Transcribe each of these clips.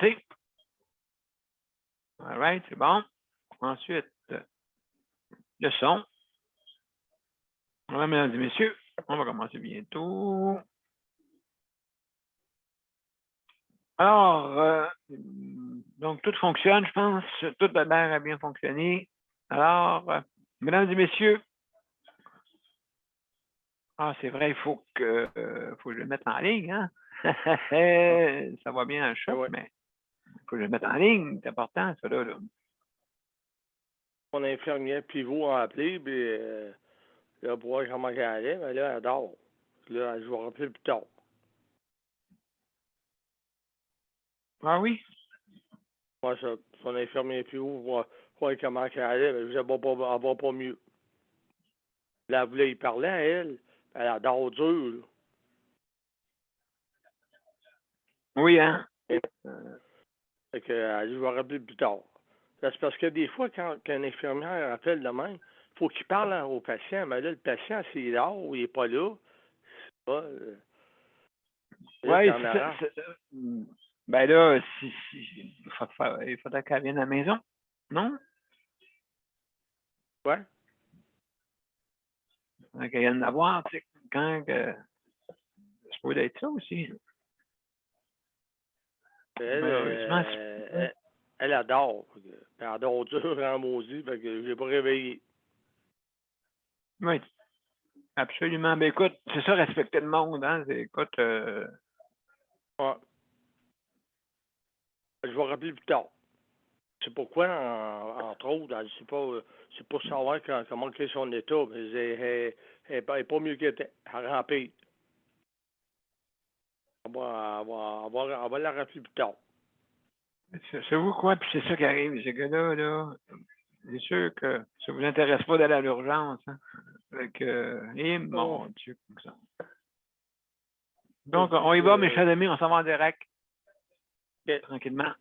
C'est. All right, c'est bon. Ensuite, le son. Voilà, mesdames et messieurs, on va commencer bientôt. Alors, donc tout fonctionne, je pense. Tout a l'air à bien fonctionner. Alors, mesdames et messieurs, c'est vrai, il faut que je le mette en ligne, hein? Ça va bien en shop, Ouais. mais il faut que je le mette en ligne, c'est important, ça là. Mon infirmière pivot a appelé, puis là, pour voir comment elle allait, mais là, elle dort. Là, je vais rappeler plus tard. Ah oui? Moi, son infirmière pivot, voir comment elle allait, mais je ne va pas mieux. Là, elle voulait y parler à elle. Elle dort dur, là. Oui, hein? Fait que, elle dit, je vais rappeler plus tard. C'est parce que des fois, quand un infirmière appelle de même, il faut qu'il parle au patient. Mais là, le patient, s'il dort ou il n'est pas là, c'est pas. Oui, Là, c'est ça. Ben là, il faudrait qu'elle vienne à la maison, non? Ouais. Qu'elle vienne la voir, tu sais, quand ça peut être ça aussi. Malheureusement, Elle adore. Elle adore dur en maudit, fait que je l'ai pas réveillé. oui, absolument. Ben écoute, c'est ça, respecter le monde, hein? Écoute, Ouais. Je vais rappeler plus tard. C'est pourquoi, entre autres, c'est pour savoir comment est son état. Mais elle n'est pas mieux qu'elle était. Elle remplit. On va la rappeler plus tard. c'est vous quoi, puis c'est ça qui arrive, c'est que là, c'est sûr que ça vous intéresse pas d'aller à l'urgence, hein? Fait que, mon Dieu, comme ça. Donc, on y va, mes chers amis, on s'en va en direct. Okay. Tranquillement.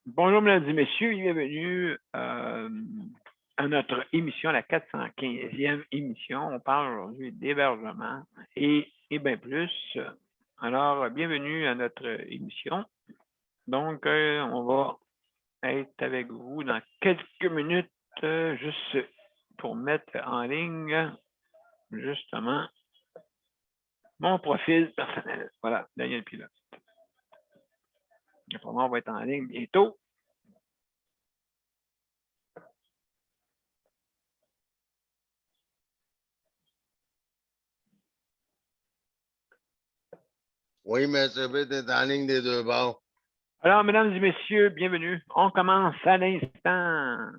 Bonjour, mesdames et messieurs, bienvenue à notre émission, la 415e émission. On parle aujourd'hui d'hébergement et bien plus. Alors, bienvenue à notre émission. Donc, on va être avec vous dans quelques minutes, juste pour mettre en ligne, justement, mon profil personnel. Voilà, Daniel Pilote. On va être en ligne bientôt. Oui, mais ça peut être en ligne des deux bords. Alors, mesdames et messieurs, bienvenue. On commence à l'instant.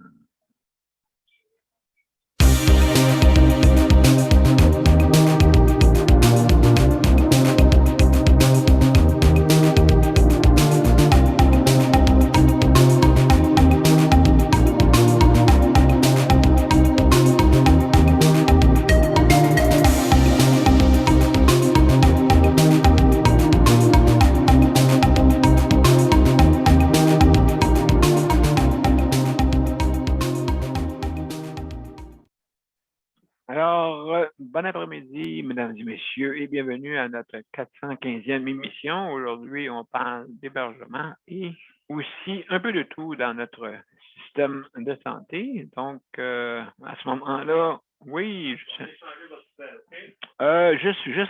Alors, bon après-midi, mesdames et messieurs, et bienvenue à notre 415e émission. Aujourd'hui, on parle d'hébergement et aussi un peu de tout dans notre système de santé. Donc, à ce moment-là, oui, juste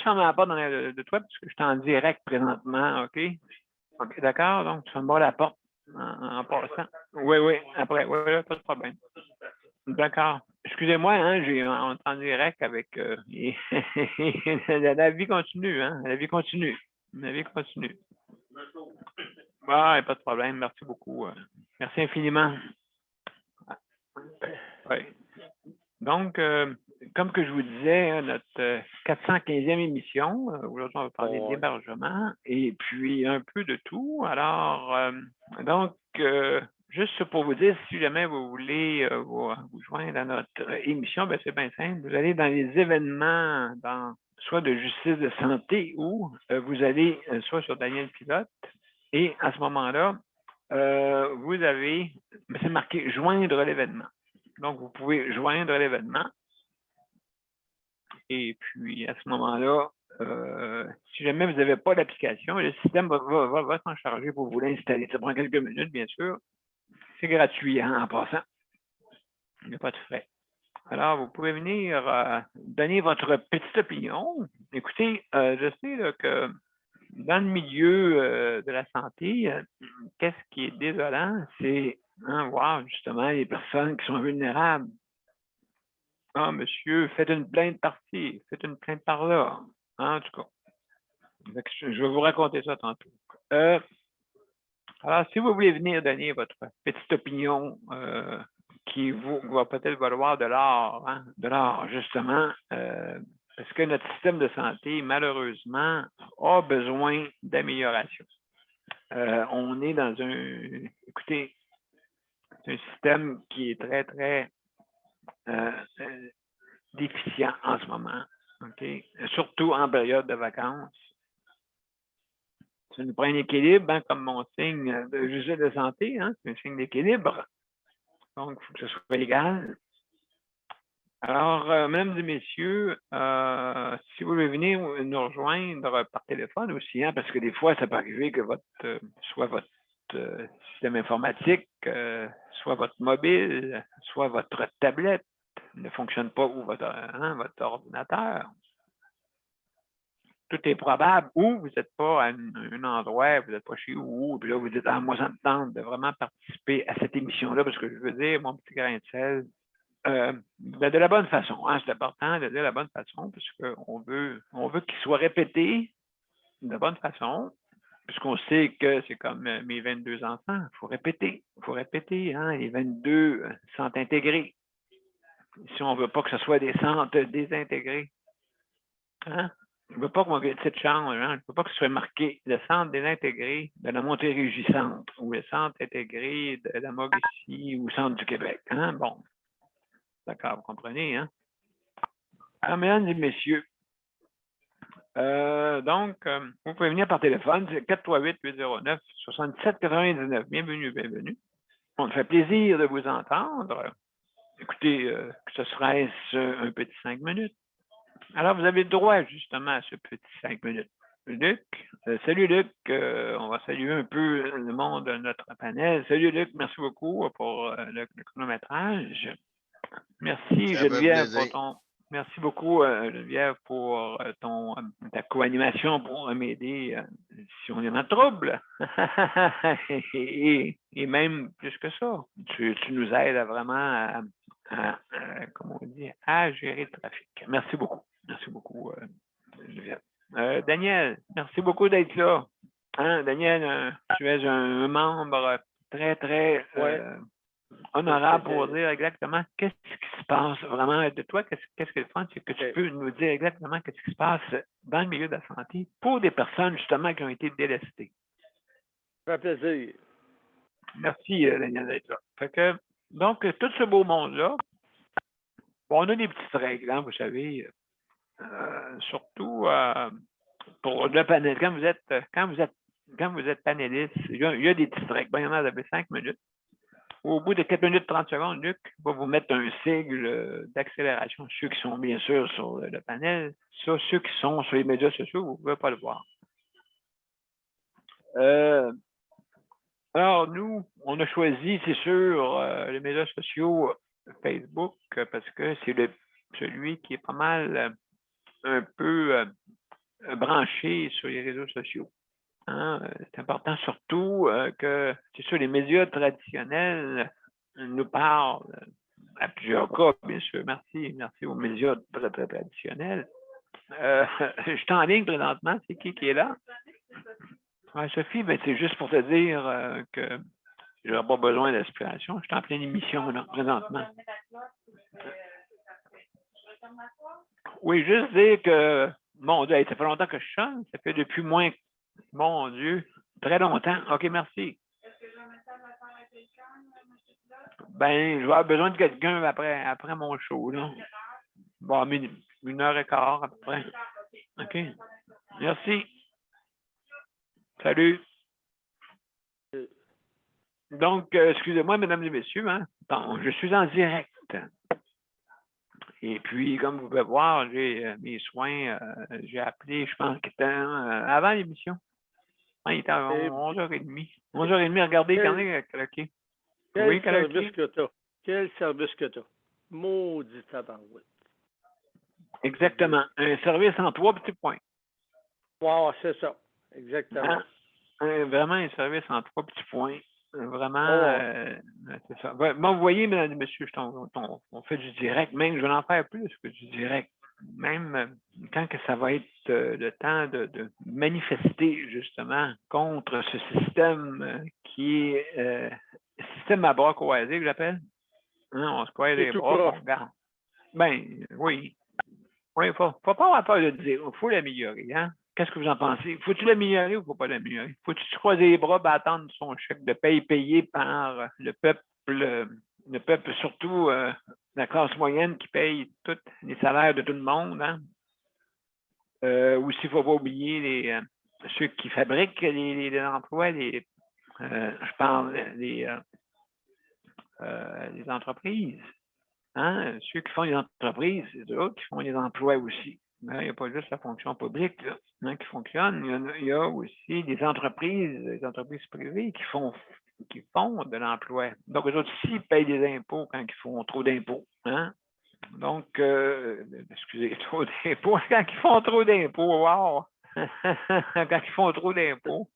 fermer la porte de toi parce que je suis en direct présentement, OK? OK, d'accord? Donc, tu fermes la porte en passant. Oui, après, oui, pas de problème. D'accord. Excusez-moi, hein, on est en direct avec la vie continue, hein? La vie continue. La vie continue. Ah, pas de problème. Merci beaucoup. Merci infiniment. Oui. Donc, comme que je vous disais, hein, notre 415e émission, aujourd'hui, on va parler d'hébergement et puis un peu de tout. Alors, donc, juste pour vous dire, si jamais vous voulez vous joindre à notre émission, ben c'est bien simple. Vous allez dans les événements, soit de justice de santé ou vous allez soit sur Daniel Pilote et à ce moment-là, vous avez, c'est marqué joindre l'événement. Donc, vous pouvez joindre l'événement. Et puis, à ce moment-là, si jamais vous n'avez pas d'application, le système va s'en charger pour vous l'installer. Ça prend quelques minutes, bien sûr. C'est gratuit, hein, en passant. Il n'y a pas de frais. Alors, vous pouvez venir donner votre petite opinion. Écoutez, je sais là, que dans le milieu de la santé, qu'est-ce qui est désolant, c'est voir justement les personnes qui sont vulnérables. Ah, monsieur, faites une plainte par-ci, faites une plainte par-là. En tout cas, je vais vous raconter ça tantôt. Alors, si vous voulez venir donner votre petite opinion qui vous va peut-être valoir de l'or, hein, de l'or, justement, parce que notre système de santé, malheureusement, a besoin d'amélioration. On est dans écoutez, c'est un système qui est très, très déficient en ce moment, OK? Surtout en période de vacances. Ça nous prend un équilibre, hein, comme mon signe de justice de santé, hein, c'est un signe d'équilibre. Donc, il faut que ce soit égal. Alors, mesdames et messieurs, si vous voulez venir nous rejoindre par téléphone aussi, hein, parce que des fois, ça peut arriver que soit votre système informatique, soit votre mobile, soit votre tablette ne fonctionne pas ou votre ordinateur. Tout est probable, ou vous n'êtes pas à un endroit, vous n'êtes pas chez vous, puis là, vous dites, moi, ça me tente de vraiment participer à cette émission-là, parce que je veux dire, mon petit grain de sel, de la bonne façon. Hein, c'est important de dire de la bonne façon, parce qu'on veut qu'il soit répété de la bonne façon, puisqu'on sait que c'est comme mes 22 enfants, il faut répéter, hein, les 22 sont intégrés. Si on ne veut pas que ce soit des centres désintégrés. Hein? Je ne veux pas que mon petite chambre, hein, je ne veux pas que ce soit marqué le centre désintégré de la Montérégie Centre ou le centre intégré de la Mauricie ou centre du Québec. Hein? Bon. D'accord, vous comprenez, hein? Alors, mesdames et messieurs, donc, vous pouvez venir par téléphone, c'est 438-809-7799. Bienvenue, bienvenue. On me fait plaisir de vous entendre. Écoutez, que ce sera un petit 5 minutes. Alors, vous avez le droit justement à ce petit 5 minutes. Luc, salut Luc, on va saluer un peu le monde de notre panel. Salut Luc, merci beaucoup pour le chronométrage. Merci Geneviève merci beaucoup Geneviève pour ta co-animation pour m'aider si on est dans le trouble. et même plus que ça, tu nous aides vraiment comment on dit, à gérer le trafic. Merci beaucoup. Merci beaucoup, Geneviève. Daniel, merci beaucoup d'être là. Hein, Daniel, tu es un membre très, très honorable pour dire exactement qu'est-ce qui se passe vraiment de toi. Qu'est-ce que le fun, c'est que tu peux nous dire exactement qu'est-ce qui se passe dans le milieu de la santé pour des personnes justement qui ont été délestées. Ça fait plaisir. Merci, Daniel, d'être là. Fait que, donc, tout ce beau monde-là, bon, on a des petites règles, hein, vous savez, surtout pour le panel. Quand vous êtes panéliste, il y a des petites règles. Ben, il y en a 5 minutes. Au bout de 4 minutes 30 secondes, Luc va vous mettre un sigle d'accélération. Ceux qui sont bien sûr sur le panel, ça, ceux qui sont sur les médias sociaux, vous ne pouvez pas le voir. Alors, nous, on a choisi, c'est sûr, les médias sociaux Facebook, parce que c'est celui qui est pas mal un peu branché sur les réseaux sociaux. Hein? C'est important surtout que, c'est sûr, les médias traditionnels nous parlent à plusieurs cas, bien sûr. Merci aux médias très, très traditionnels. Je suis en ligne présentement. C'est qui est là? Ouais, Sophie, ben, c'est juste pour te dire que je n'aurai pas besoin d'inspiration. Je suis en pleine émission là, présentement. Oui, juste dire que, mon Dieu, ça fait longtemps que je chante. Ça fait depuis moins, mon Dieu, très longtemps. OK, merci. Est-ce que je vais mettre ça à ma Ben, je vais avoir besoin de quelqu'un après mon show, là. Bon, 1h15 à peu près. OK. Merci. Salut. Donc, excusez-moi, mesdames et messieurs, hein. Bon, je suis en direct. Et puis, comme vous pouvez voir, j'ai mes soins, j'ai appelé, je pense qu'il était avant l'émission. Ah, il était à 11h30. 11h30, regardez, regardez, Caloquet. Oui, Quel service Caloquet? que t'as? Quel service que t'as? Maudit tabarouette. Exactement. Un service en 3 petits points. Wow, c'est ça. Exactement. Hein? Vraiment un service en 3 petits points. Vraiment, Oh, c'est ça. Bon, vous voyez, mesdames et messieurs, on fait du direct, même je vais en faire plus que du direct. Même quand que ça va être le temps de manifester justement contre ce système qui est système à bras croisés, que j'appelle. Hein, on se croise les tout bras, croche. on regarde. Ben, oui. Oui, faut pas avoir peur de le dire. Il faut l'améliorer, hein? Qu'est-ce que vous en pensez? Faut-tu l'améliorer ou faut pas l'améliorer? Faut-tu se croiser les bras et attendre son chèque de paye payé par le peuple surtout la classe moyenne qui paye tous les salaires de tout le monde, hein? Aussi, il ne faut pas oublier ceux qui fabriquent les emplois, je parle des entreprises. Hein? Ceux qui font les entreprises, c'est eux qui font les emplois aussi. Il n'y a pas juste la fonction publique là, hein, qui fonctionne. Il y a aussi des entreprises privées qui font de l'emploi. Donc, eux autres aussi payent des impôts quand ils font trop d'impôts. Hein? Donc, excusez, trop d'impôts. Quand ils font trop d'impôts, wow! Quand ils font trop d'impôts.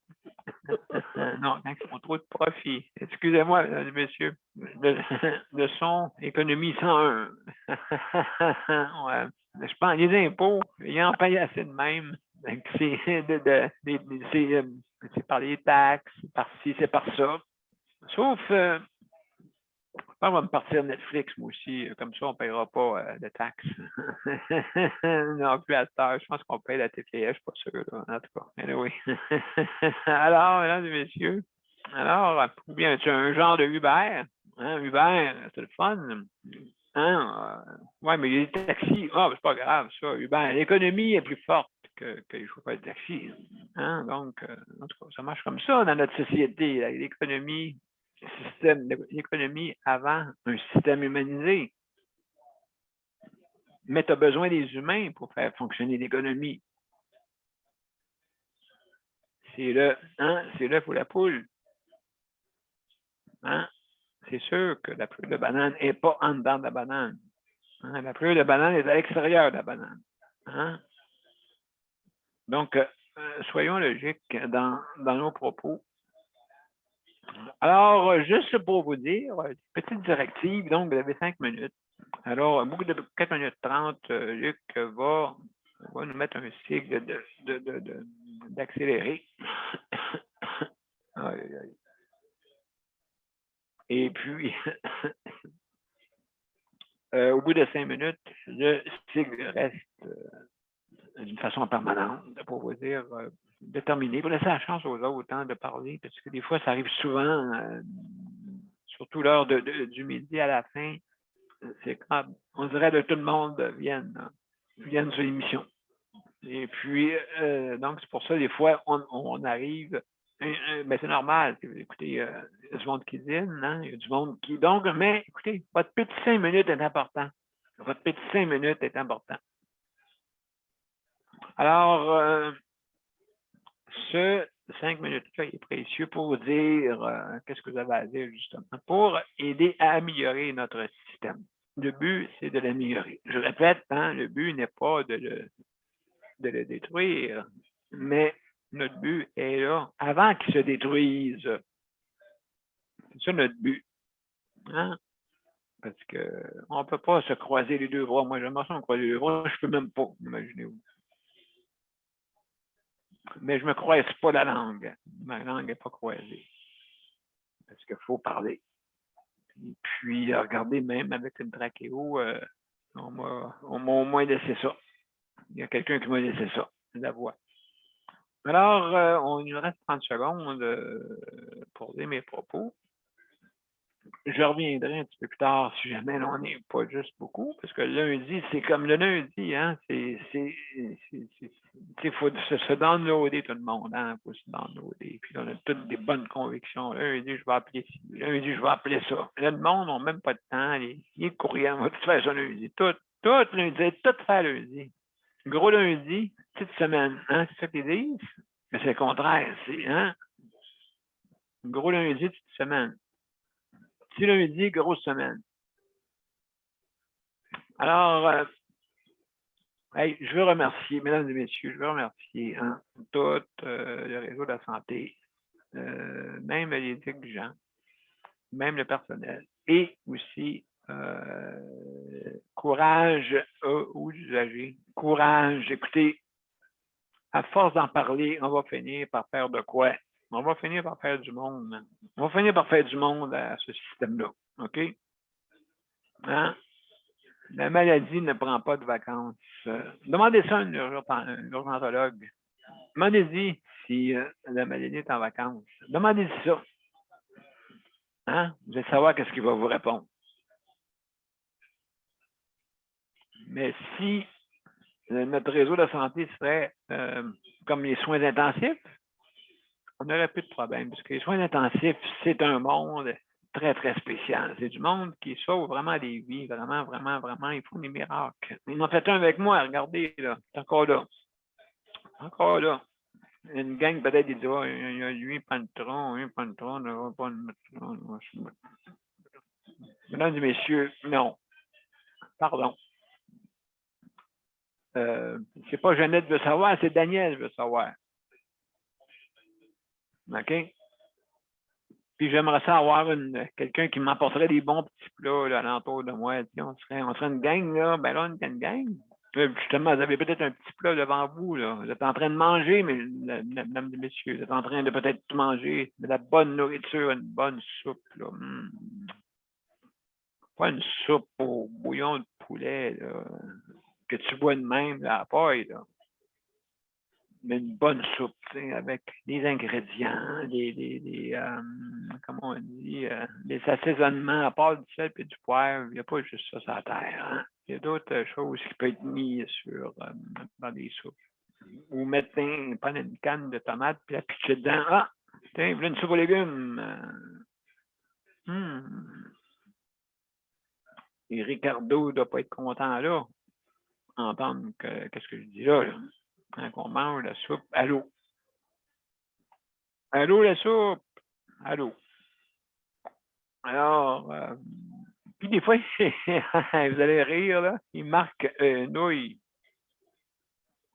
Non, quand ils font trop de profit. Excusez-moi, mesdames et messieurs. Le son, économie 101. Ouais. Je pense les impôts, ils en payent assez de même. C'est par les taxes, c'est par ci, c'est par ça. Sauf, je pense qu'on va me partir Netflix, moi aussi. Comme ça, on ne paiera pas de taxes. Non, plus à cette heure, je pense qu'on paye la TPS, je ne suis pas sûr. Là, en tout cas, anyway. Alors, mesdames et messieurs, alors, ou bien tu as un genre de Uber. Hein, Uber, c'est le fun. Hein? Ouais, mais les taxis, c'est pas grave, ça. Uber, l'économie est plus forte que les chauffeurs de taxi. Hein? Donc, en tout cas, ça marche comme ça dans notre société. L'économie, l'économie avant un système humanisé. Mais tu as besoin des humains pour faire fonctionner l'économie. C'est l'œuf ou la poule. Hein? C'est sûr que la pluie de banane n'est pas en dedans de la banane. Hein? La pluie de banane est à l'extérieur de la banane. Hein? Donc, soyons logiques dans nos propos. Alors, juste pour vous dire, petite directive, donc vous avez 5 minutes. Alors, au bout de 4 minutes 30, Luc va nous mettre un signe d'accélérer. Et puis, au bout de 5 minutes, le sigle reste d'une façon permanente, pour vous dire, déterminé, pour laisser la chance aux autres de parler, parce que des fois, ça arrive souvent, surtout l'heure du midi à la fin, c'est quand on dirait que tout le monde vienne sur l'émission. Et puis, donc, c'est pour ça, des fois, on arrive, mais c'est normal, écoutez, il y a du monde qui dîne, hein, il y a du monde qui... Donc, mais écoutez, votre petit 5 minutes est important. Votre petit 5 minutes est important. Alors, ce 5 minutes-là est précieux pour vous dire qu'est-ce que vous avez à dire, justement, pour aider à améliorer notre système. Le but, c'est de l'améliorer. Je répète, hein, le but n'est pas de le détruire, mais notre but est là avant qu'il se détruise. C'est ça notre but. Hein? Parce qu'on ne peut pas se croiser les deux bras. Moi, j'aimerais ça me croiser les deux bras. Je ne peux même pas, imaginez-vous. Mais je ne me croise pas la langue. Ma langue n'est pas croisée. Parce qu'il faut parler. Et puis, regardez, même avec le trachéo, on m'a au moins laissé ça. Il y a quelqu'un qui m'a laissé ça, la voix. Alors, il nous reste 30 secondes pour dire mes propos. Je reviendrai un petit peu plus tard si jamais on n'est pas juste beaucoup, parce que lundi, c'est comme le lundi, hein? Faut se downloader tout le monde, hein? Faut se downloader. Puis on a toutes des bonnes convictions. Lundi, je vais appeler ci. Lundi, je vais appeler ça. Là, le monde n'a même pas de temps. Les courriels, on va tout faire ça lundi. Tout lundi, tout faire lundi. Gros lundi, petite semaine, hein? C'est ça qu'ils disent? Mais c'est le contraire, hein? Gros lundi, petite semaine. Petit lundi, grosse semaine. Alors, je veux remercier, mesdames et messieurs, je veux remercier tout le réseau de la santé, même les dirigeants, même le personnel, et aussi courage aux usagers. Courage, écoutez, à force d'en parler, on va finir par faire de quoi? On va finir par faire du monde. On va finir par faire du monde à ce système-là. OK? Hein? La maladie ne prend pas de vacances. Demandez ça à un urgentologue. Demandez-y si la maladie est en vacances. Demandez-y ça. Hein? Vous allez savoir qu'est-ce qu'il va vous répondre. Mais si notre réseau de santé serait comme les soins intensifs, on n'aurait plus de problème. Parce que les soins intensifs, c'est un monde très, très spécial. C'est du monde qui sauve vraiment des vies. Vraiment, vraiment, vraiment. Ils font des miracles. Ils m'ont fait un avec moi. Regardez, là. C'est encore là. Encore là. Une gang, peut-être, il dit, oh, il y a lui, pas de tronc, lui, pas de tronc, on ne va pas le mettre. Mesdames et messieurs, non. Pardon. C'est pas Jeannette veut savoir, c'est Daniel veut savoir. OK? Puis j'aimerais ça avoir quelqu'un qui m'apporterait des bons petits plats là, alentour de moi. On serait une gang, là. Ben là, on est une gang. Justement, vous avez peut-être un petit plat devant vous. Là. Vous êtes en train de manger, mais mesdames et messieurs, vous êtes en train de peut-être manger de la bonne nourriture, une bonne soupe. Là. Pas une soupe au bouillon de poulet là, que tu bois de même là, à la paille. Là. Mais une bonne soupe, avec les ingrédients, comment on dit, les assaisonnements, à part du sel et du poivre, il n'y a pas juste ça sur la terre. Hein? Il y a d'autres choses qui peuvent être mises dans des soupes. Ou prendre une canne de tomates puis la pitcher dedans. Ah, tiens, voilà une soupe aux légumes. Et Ricardo ne doit pas être content là, entendre qu'est-ce que je dis là. Quand on mange la soupe à l'eau. À l'eau, la soupe. À l'eau. Alors, puis des fois, vous allez rire, là, il marque nouilles.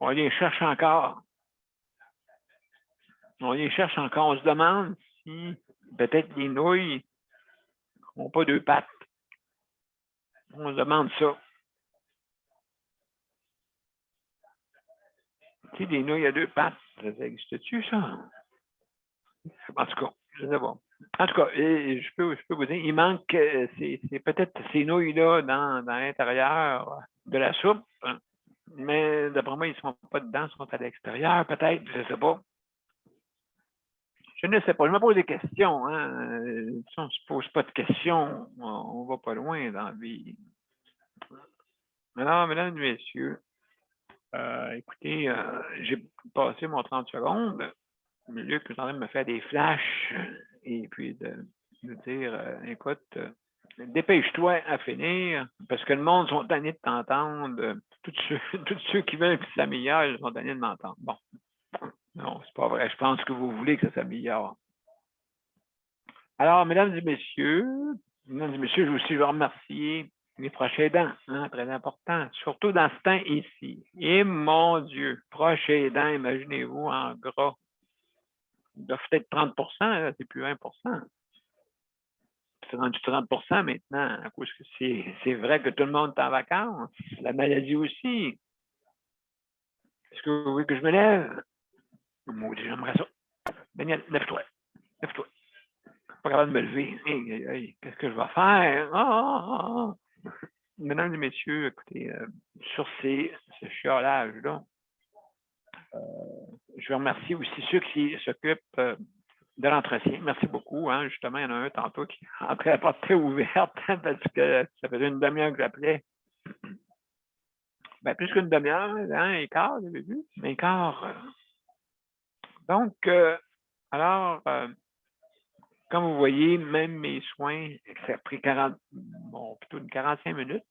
On les cherche encore. On les cherche encore. On se demande si peut-être les nouilles n'ont pas deux pattes. On se demande ça. Tu sais, des nouilles à deux pattes, ça existe-tu, ça? En tout cas, je sais pas. En tout cas, je peux vous dire, il manque, c'est peut-être ces nouilles-là dans l'intérieur de la soupe, hein, mais d'après moi, ils ne sont pas dedans, ils sont à l'extérieur, peut-être, je ne sais pas. Je ne sais pas, je me pose des questions. Hein. Si on ne se pose pas de questions, on ne va pas loin dans la vie. Alors, mesdames et messieurs, écoutez, j'ai passé mon 30 secondes. Luc est en train de me faire des flashs et puis de dire écoute, dépêche-toi à finir parce que le monde sont tannés de t'entendre. Tous ceux qui veulent que ça s'améliore sont tannés de m'entendre. Bon, non, c'est pas vrai. Je pense que vous voulez que ça s'améliore. Alors, mesdames et messieurs, je veux remercier les proches aidants, hein, très important, surtout dans ce temps ici. Et mon Dieu, proches aidants, imaginez-vous en gras. Il doit peut-être 30 là, c'est plus 20 c'est rendu 30 maintenant, à cause que c'est vrai que tout le monde est en vacances. La maladie aussi. Est-ce que vous voulez que je me lève? Maudit, j'aimerais ça. Daniel, lève-toi. Lève-toi. Pas capable de me lever. Hey, qu'est-ce que je vais faire? Mesdames et messieurs, écoutez, sur ce chiolage-là, je remercie aussi ceux qui s'occupent de l'entretien. Merci beaucoup. Hein. Justement, il y en a un tantôt qui entrait à la porte ouverte hein, parce que ça faisait une demi-heure que j'appelais. Ben, plus qu'une demi-heure, hein, et quart, j'avais vu. Mais quart. Donc, alors, comme vous voyez, même mes soins, ça a pris plutôt une 45 minutes.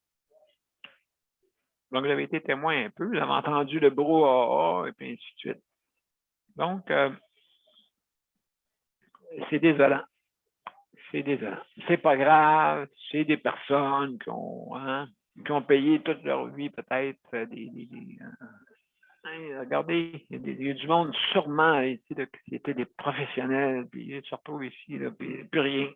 Donc, j'avais été témoin un peu. J'avais entendu le brouhaha et puis ainsi de suite. Donc, c'est désolant. C'est désolant. C'est pas grave. C'est des personnes qui ont payé toute leur vie peut-être regardez, il y a du monde sûrement ici qui étaient des professionnels, puis ils se retrouvent ici, là, puis plus rien.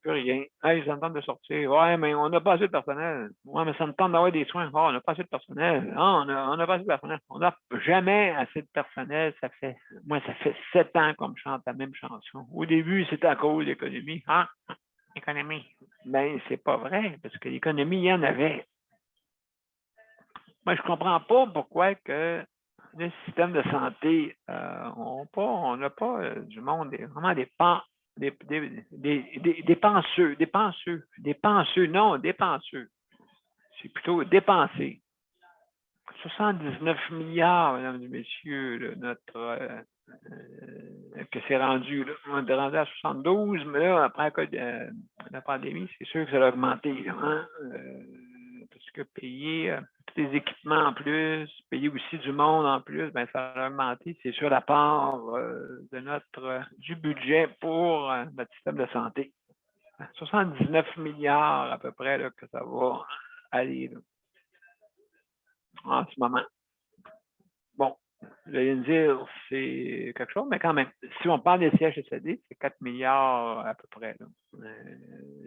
Plus rien. Hey, ils entendent de sortir. Ouais, mais on n'a pas assez de personnel. Ouais, mais ça me tente d'avoir des soins. Oh, on n'a pas assez de personnel. Ah, on n'a pas assez de personnel. On n'a jamais assez de personnel. Moi, ça fait 7 ans qu'on me chante la même chanson. Au début, c'était à cause de l'économie. Ah, économie. Ben, c'est pas vrai, parce que l'économie, il y en avait. Moi, je comprends pas pourquoi que le système de santé, on n'a pas du monde, vraiment des dépenseux. C'est plutôt dépensé. 79 milliards, mesdames et messieurs, là, que c'est rendu. Là. On est rendu à 72, mais là, après la pandémie, c'est sûr que ça a augmenté. Là, hein? Parce que payer tous les équipements en plus, payer aussi du monde en plus, ben, ça a augmenté. C'est sur la part du budget pour notre système de santé. 79 milliards à peu près là, que ça va aller là, en ce moment. Bon, je vais dire, c'est quelque chose, mais quand même, si on parle des CHSLD, c'est 4 milliards à peu près.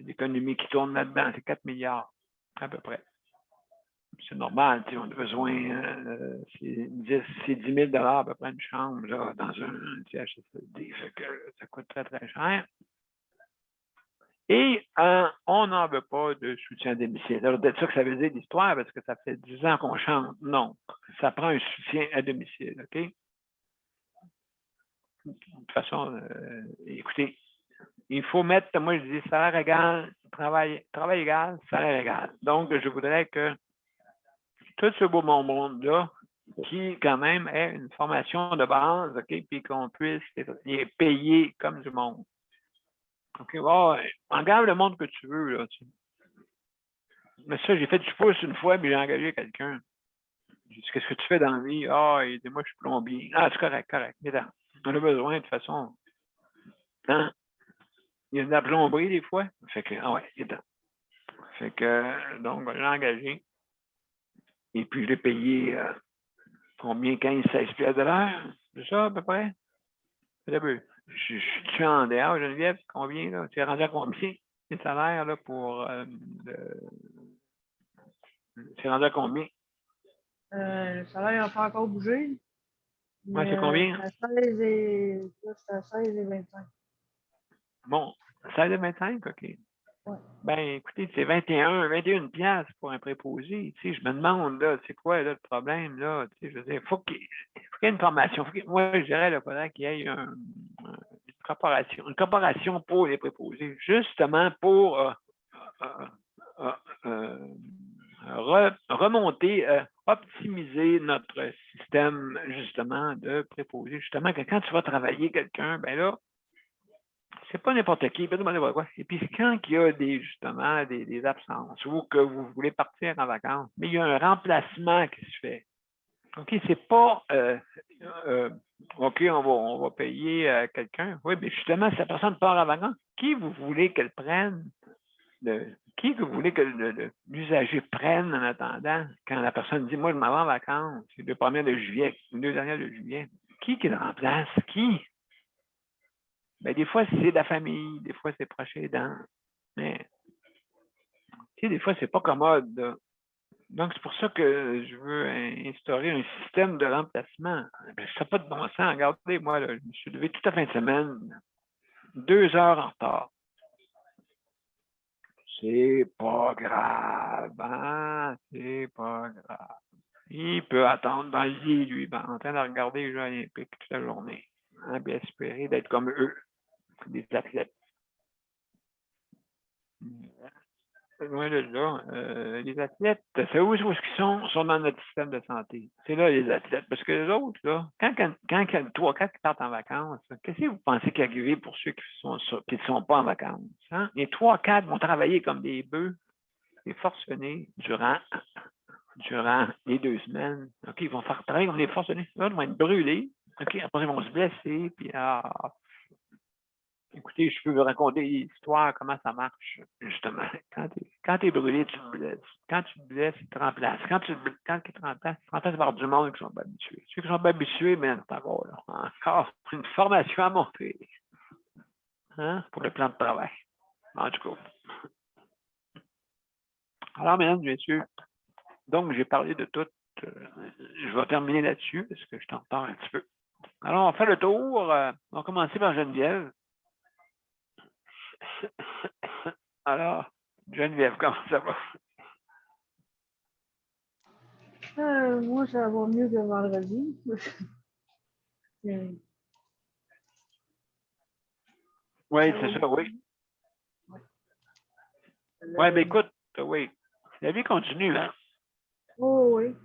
L'économie qui tourne là-dedans, c'est 4 milliards à peu près. C'est normal, on a besoin, c'est 10 000 à peu près une chambre là, dans un CHSLD, fait que ça coûte très, très cher. Et on n'en veut pas de soutien à domicile. Alors, peut-être ça que ça veut dire l'histoire, parce que ça fait 10 ans qu'on chante. Non, ça prend un soutien à domicile, OK? De toute façon, écoutez, il faut mettre, moi je dis salaire égal, travail égal, salaire égal. Donc, je voudrais que tout ce beau monde-là, qui quand même ait une formation de base, OK, puis qu'on puisse les payer comme du monde. OK, engage le monde que tu veux, là, tu sais. Mais ça, j'ai fait du pouce une fois, puis j'ai engagé quelqu'un. J'ai dit, qu'est-ce que tu fais dans la vie? Ah, il dit, moi, je suis plombier. Ah, c'est correct. Viens, on a besoin, de toute façon. Hein? Il y a de la plomberie, des fois. Fait que, ah ouais, viens. Fait que, donc, je l'ai engagé. Et puis, je l'ai payé, combien? 15-16 piastres de l'heure? C'est ça, à peu près? C'est un peu. Je suis en dehors, Geneviève, combien, là? Tu es rendu à combien? Les salaires, là, pour... tu es rendu à combien? Le salaire n'a pas encore bougé. Ouais, c'est combien? C'est à 16 et 25. Bon, 16,25, OK. Ouais. Ben, écoutez, c'est 21 piastres pour un préposé. Tu sais, je me demande, là, c'est quoi, là, le problème, là? Tu sais, je veux dire, faut qu'il y ait une formation. Moi, je dirais, il faudrait qu'il y ait une corporation pour les préposés, justement pour remonter, optimiser notre système, justement, de préposés. Justement, que quand tu vas travailler quelqu'un, ben là, c'est pas n'importe qui, pas n'importe quoi. Et puis, quand il y a justement des absences ou que vous voulez partir en vacances, mais il y a un remplacement qui se fait. OK, c'est pas OK, on va payer quelqu'un. Oui, mais justement, si la personne part en vacances, qui vous voulez qu'elle prenne? Qui vous voulez que l'usager prenne en attendant quand la personne dit, moi, je m'en vais en vacances, c'est le 1er de juillet, le 2 derniers de juillet. Qui le remplace? Qui? Ben, des fois, c'est la famille, des fois, c'est proche aidant. Mais, tu sais, des fois, c'est pas commode. Là. Donc, c'est pour ça que je veux instaurer un système de remplacement. Ben, ça n'a pas de bon sens. Regardez, moi, là, je me suis levé toute la fin de semaine, 2 heures en retard. C'est pas grave, hein? C'est pas grave. Il peut attendre dans le lit, lui, en train de regarder les Jeux olympiques toute la journée. hein, puis espérer d'être comme eux, des athlètes. Loin de là, les athlètes, c'est où est-ce qu'ils sont? Ils sont dans notre système de santé. C'est là les athlètes. Parce que les autres, là, quand il y a 3-4 qui partent en vacances, qu'est-ce que vous pensez qui arrive pour ceux qui ne sont pas en vacances? Hein? Les 3-4 vont travailler comme des bœufs, des forcenés, durant les 2 semaines. OK, ils vont faire travailler comme des forcenés. Là, ils vont être brûlés. OK, après, ils vont se blesser. Puis, écoutez, je peux vous raconter l'histoire, comment ça marche, justement. Quand tu es brûlé, tu te blesses. Quand tu te blesses, ils te remplacent. Quand ils te remplacent par du monde qui sont pas habitués. Ceux qui sont pas habitués, mais c'est encore là. Encore une formation à monter. Hein, pour le plan de travail. En tout cas. Alors, mesdames et messieurs, donc j'ai parlé de tout. Je vais terminer là-dessus parce que je t'en parle un petit peu. Alors, on fait le tour. On va commencer par Geneviève. Alors, Geneviève, comment ça va? Moi, ça va mieux que vendredi. Oui, c'est ça, oui. Oui, mais écoute, oui. La vie continue, hein? Oh, oui.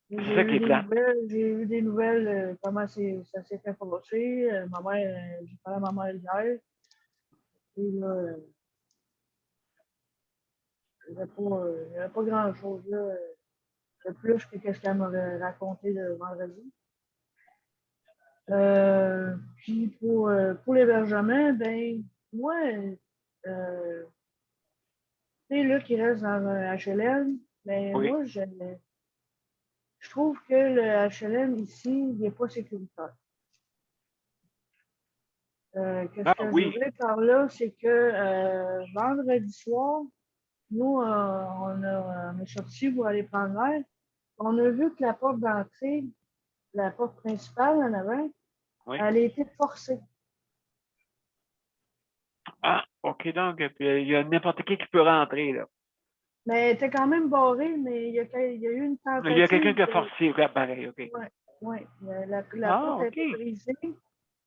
C'est ça qui est plat. J'ai eu des nouvelles, comment ça s'est fait passer. Ma mère, j'ai parlé à ma mère hier. Et là, il n'y avait pas grand-chose là, de plus que ce qu'elle m'avait raconté le vendredi. Puis pour l'hébergement, ben, moi, tu sais, là, qui reste dans un HLM, ben, Oui. moi, je trouve que le HLM ici, il n'est pas sécuritaire. Qu'est-ce que je veux Oui. dire par là, c'est que vendredi soir, nous, on est sortis pour aller prendre l'air. On a vu que la porte d'entrée, la porte principale en avant, Oui. elle a été forcée. Ah, OK, donc, il y a n'importe qui peut rentrer, là. Mais elle était quand même barrée, mais il y a eu une Il y a quelqu'un tentative. qui a forcé, pareil, OK. Ouais. La Ah, porte a OK. été brisée.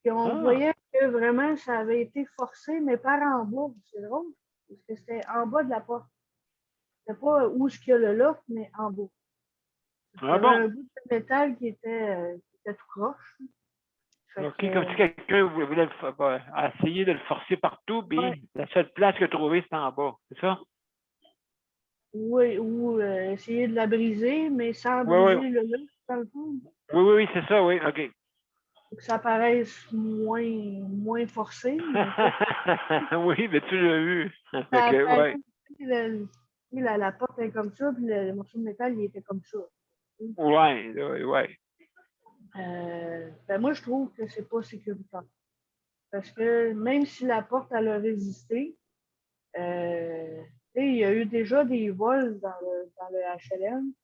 Puis on Ah, voyait que vraiment ça avait été forcé, mais par en bas. C'est drôle. Parce que c'était en bas de la porte. C'était pas où est-ce qu'il y a le loft, mais en bas. Il y avait bon. un bout de métal qui était tout croche. Fait OK, que, comme si quelqu'un voulait essayer de le forcer partout, ouais, puis la seule place qu'il a trouvée, c'était en bas. C'est ça? oui, ou essayer de la briser, mais sans Oui, oui. briser le loft, dans le fond. Oui, c'est ça, oui, OK. Pour que ça paraisse moins forcé. Mais Oui, mais tu l'as vu. ça Fait que, apparaît, ouais. la porte est comme ça, puis le morceau de métal, il était comme ça. Ouais. Ben moi, je trouve que c'est pas sécuritaire. Parce que même si la porte, elle a résisté, il y a eu déjà des vols dans le HLM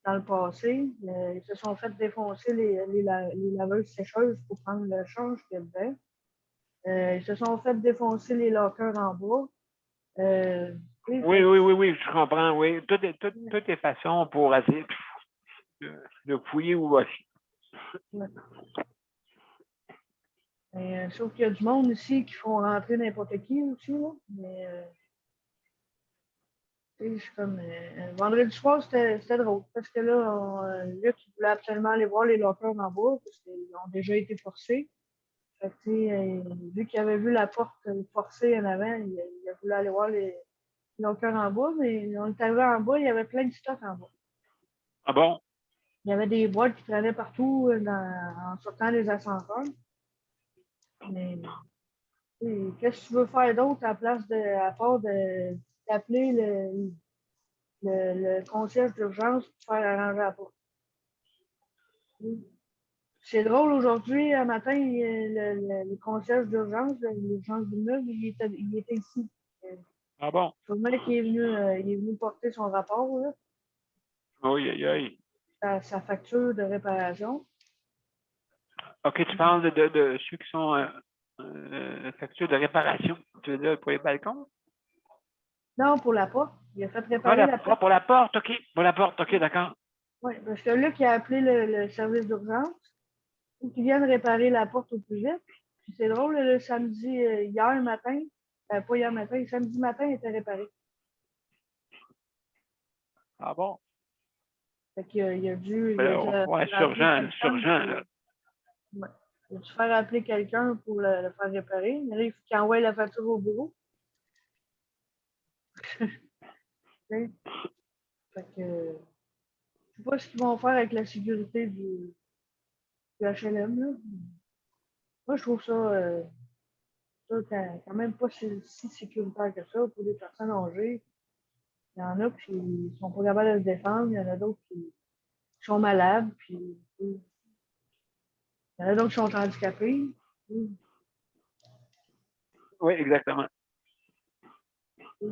dans le passé. Ils se sont fait défoncer les laveuses sécheuses pour prendre le change qu'il y a dedans. Ils se sont fait défoncer les lockers en bas. Oui, je comprends, oui. Toutes les façons pour essayer de fouiller où aussi. Ouais. Sauf qu'il y a du monde ici qui font rentrer n'importe qui aussi. Là. Mais je suis comme. Vendredi soir, c'était drôle. Parce que là, Luc il voulait absolument aller voir les lockers en bas parce qu'ils ont déjà été forcés. Fait que, vu qu'il avait vu la porte forcée en avant, il a voulu aller voir les lockers en bas, mais on est arrivé en bas, il y avait plein de stock en bas. Ah bon? Il y avait des boîtes qui traînaient partout en sortant des ascenseurs. Mais qu'est-ce que tu veux faire d'autre à part d'appeler le concierge d'urgence pour faire arranger la porte? C'est drôle, aujourd'hui, un matin, le concierge d'urgence, l'urgence du meuble, il était ici. Ah bon? Sûrement qu'il est venu porter son rapport, là, Oui. sa facture de réparation. OK, tu parles de ceux qui sont factures de réparation. Tu veux dire pour les balcons? Non, pour la porte. Il a fait réparer la porte. Pour la porte, OK. Pour la porte, OK, d'accord. Oui, parce que là, il a appelé le service d'urgence. faut qu'ils viennent réparer la porte au plus vite. Puis c'est drôle, le samedi, hier matin, pas hier matin, samedi matin, il était réparé. Ah bon? Fait qu'il il a dû, Ouais, surgent, là. Ouais. Il a dû faire appeler quelqu'un pour le faire réparer. Mais là, il faut qu'il envoie la facture au bureau. Fait que, je sais pas ce qu'ils vont faire avec la sécurité du HLM, là. Moi, je trouve ça quand même pas si sécuritaire que ça pour des personnes âgées. Il y en a qui sont pas capables de se défendre, il y en a d'autres qui sont malades, puis il y en a d'autres qui sont handicapés. Oui, exactement. C'est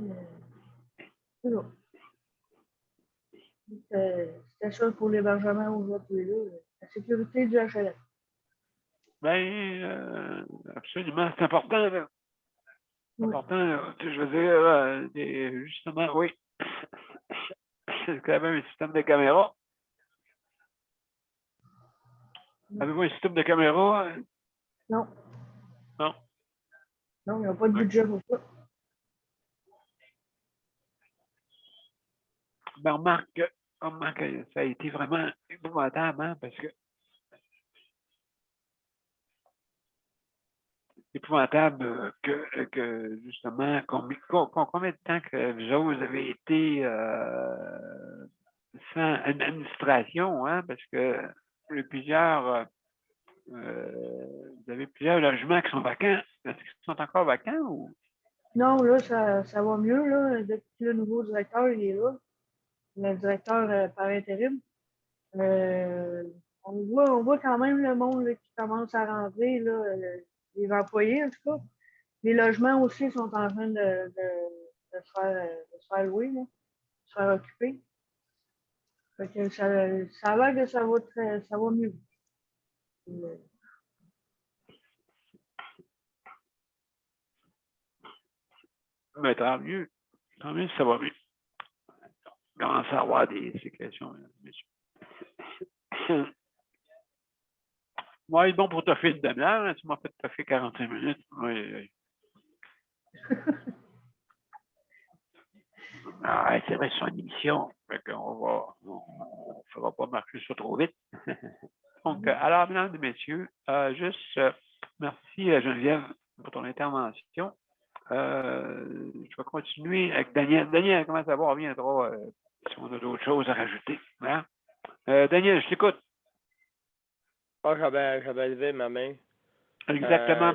ça. C'était ça pour l'hébergement aujourd'hui, là. La sécurité du HLM. Ben, absolument, c'est important, là. C'est Oui. important, là. Je veux dire, justement, oui. C'est quand même un système de caméra. Avez-vous un système de caméra? Non. Non. Non, il n'y a pas de budget pour ça. Ben, remarque, ça a été vraiment épouvantable, hein, parce que épouvantable que justement, combien de temps que vous avez été sans administration, hein, parce que vous avez plusieurs logements qui sont vacants. Est-ce qu'ils sont encore vacants ou? Non, là, ça va mieux, là. Depuis que le nouveau directeur, il est là. Le directeur par intérim. Euh, on voit quand même le monde là, qui commence à rentrer, là, les employés, en tout cas. Les logements aussi sont en train de se faire louer, là, de se faire occuper. Fait que ça a l'air que ça va mieux. Mais tant mieux. Tant mieux si ça va mieux. Commence à avoir des sécrétions, messieurs. Moi, il est bon pour toffer une demi-heure. Hein, tu m'as fait toffer 45 minutes. Oui, oui. Ah, c'est vrai, c'est une émission. Fait qu'on on fera pas marcher ça trop vite. Donc, alors, mesdames et messieurs, juste merci Geneviève pour ton intervention. Je vais continuer avec Daniel. Daniel, comment ça va? On reviendra si on a d'autres choses à rajouter. Hein? Daniel, je t'écoute. Ah, j'avais levé ma main. Exactement, en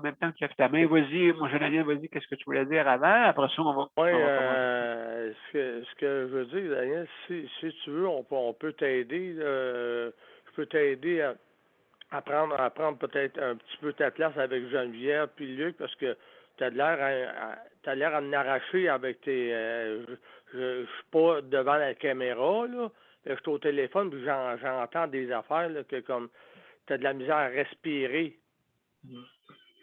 même temps que tu lèves ta main. Vas-y, mon jeune Daniel, vas-y, qu'est-ce que tu voulais dire avant? Après ça, on va commencer. Ce que je veux dire, Daniel, si tu veux, on peut t'aider. Je peux t'aider à prendre peut-être un petit peu ta place avec Geneviève puis Luc, parce que t'as l'air à m'arracher avec tes... je suis pas devant la caméra, là. Je suis au téléphone, puis j'entends des affaires, là, que comme t'as de la misère à respirer.